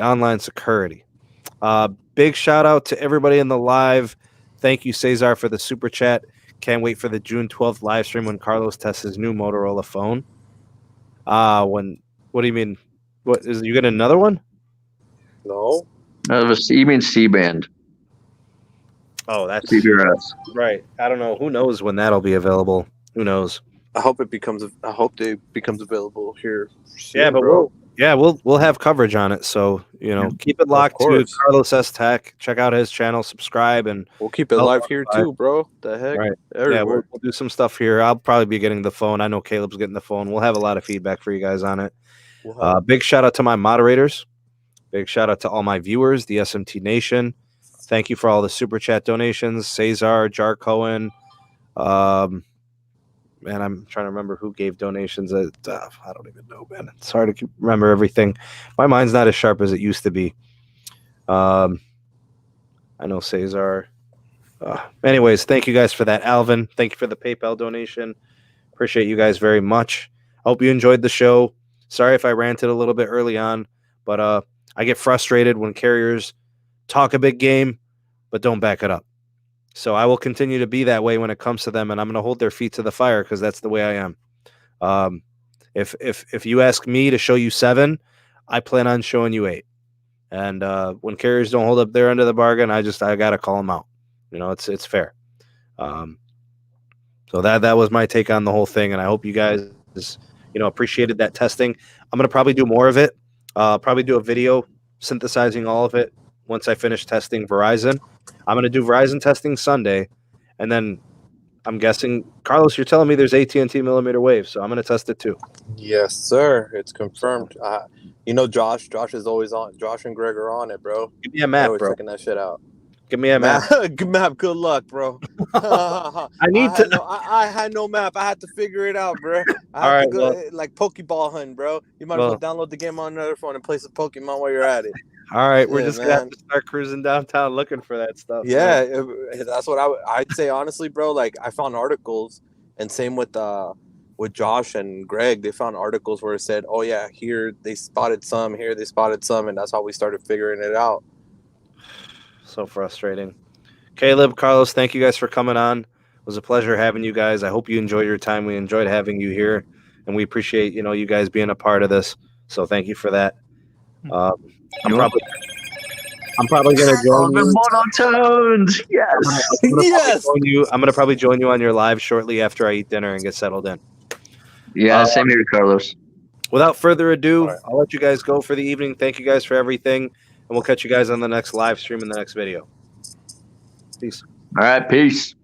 Online security. Big shout out to everybody in the live. Thank you, Cezar, for the super chat. Can't wait for the June 12th live stream when Carlos tests his new Motorola phone. What do you mean? What is you get another one?
No.
You mean C-band.
Oh, that's
CBRS.
Right. I don't know. Who knows when that'll be available? Who knows?
I hope it becomes available here soon,
Yeah, but
bro.
we'll have coverage on it. So, keep it locked to Carlos S. Tech. Check out his channel, subscribe, and
we'll keep it live here too, bro. The heck?
Right.
Everywhere.
Yeah, we'll do some stuff here. I'll probably be getting the phone. I know Caleb's getting the phone. We'll have a lot of feedback for you guys on it. Big shout out to my moderators. Big shout out to all my viewers, the SMT Nation. Thank you for all the super chat donations. Cezar, Jar Cohen. Man, I'm trying to remember who gave donations. I don't even know, man. It's hard to remember everything. My mind's not as sharp as it used to be. I know Cezar. Anyways, thank you guys for that. Alvin, thank you for the PayPal donation. Appreciate you guys very much. Hope you enjoyed the show. Sorry if I ranted a little bit early on, but I get frustrated when carriers talk a big game, but don't back it up. So I will continue to be that way when it comes to them, and I'm going to hold their feet to the fire because that's the way I am. If you ask me to show you 7, I plan on showing you 8. And when carriers don't hold up their end of the bargain, I got to call them out. It's fair. So that was my take on the whole thing, and I hope you guys appreciated that testing. I'm gonna probably do more of it. Probably do a video synthesizing all of it once I finish testing Verizon. I'm gonna do Verizon testing Sunday, and then I'm guessing, Carlos, you're telling me there's AT&T millimeter wave, so I'm gonna test it too.
Yes, sir. It's confirmed. Josh is always on. Josh and Greg are on it, bro.
Give me a map,
Always
bro.
checking that shit out.
Give me a map.
Map. Good luck, bro. I had no map. I had to figure it out, bro. I had to go like Pokeball hunting, bro. You might as well download the game on another phone and play some Pokemon while you're at it.
All right, we're just gonna have to start cruising downtown looking for that stuff.
Yeah, that's what I'd say honestly, bro. Like I found articles, and same with Josh and Greg. They found articles where it said, "Oh yeah, here they spotted some, here they spotted some," and that's how we started figuring it out.
So frustrating. Caleb, Carlos, thank you guys for coming on. It was a pleasure having you guys. I hope you enjoyed your time. We enjoyed having you here, and we appreciate you guys being a part of this. So thank you for that. I'm probably going to join you.
Monotones. Yes.
I'm going to probably join you on your live shortly after I eat dinner and get settled in.
Yeah, same here, Carlos.
Without further ado, I'll let you guys go for the evening. Thank you guys for everything, and we'll catch you guys on the next live stream in the next video. Peace.
All right, peace.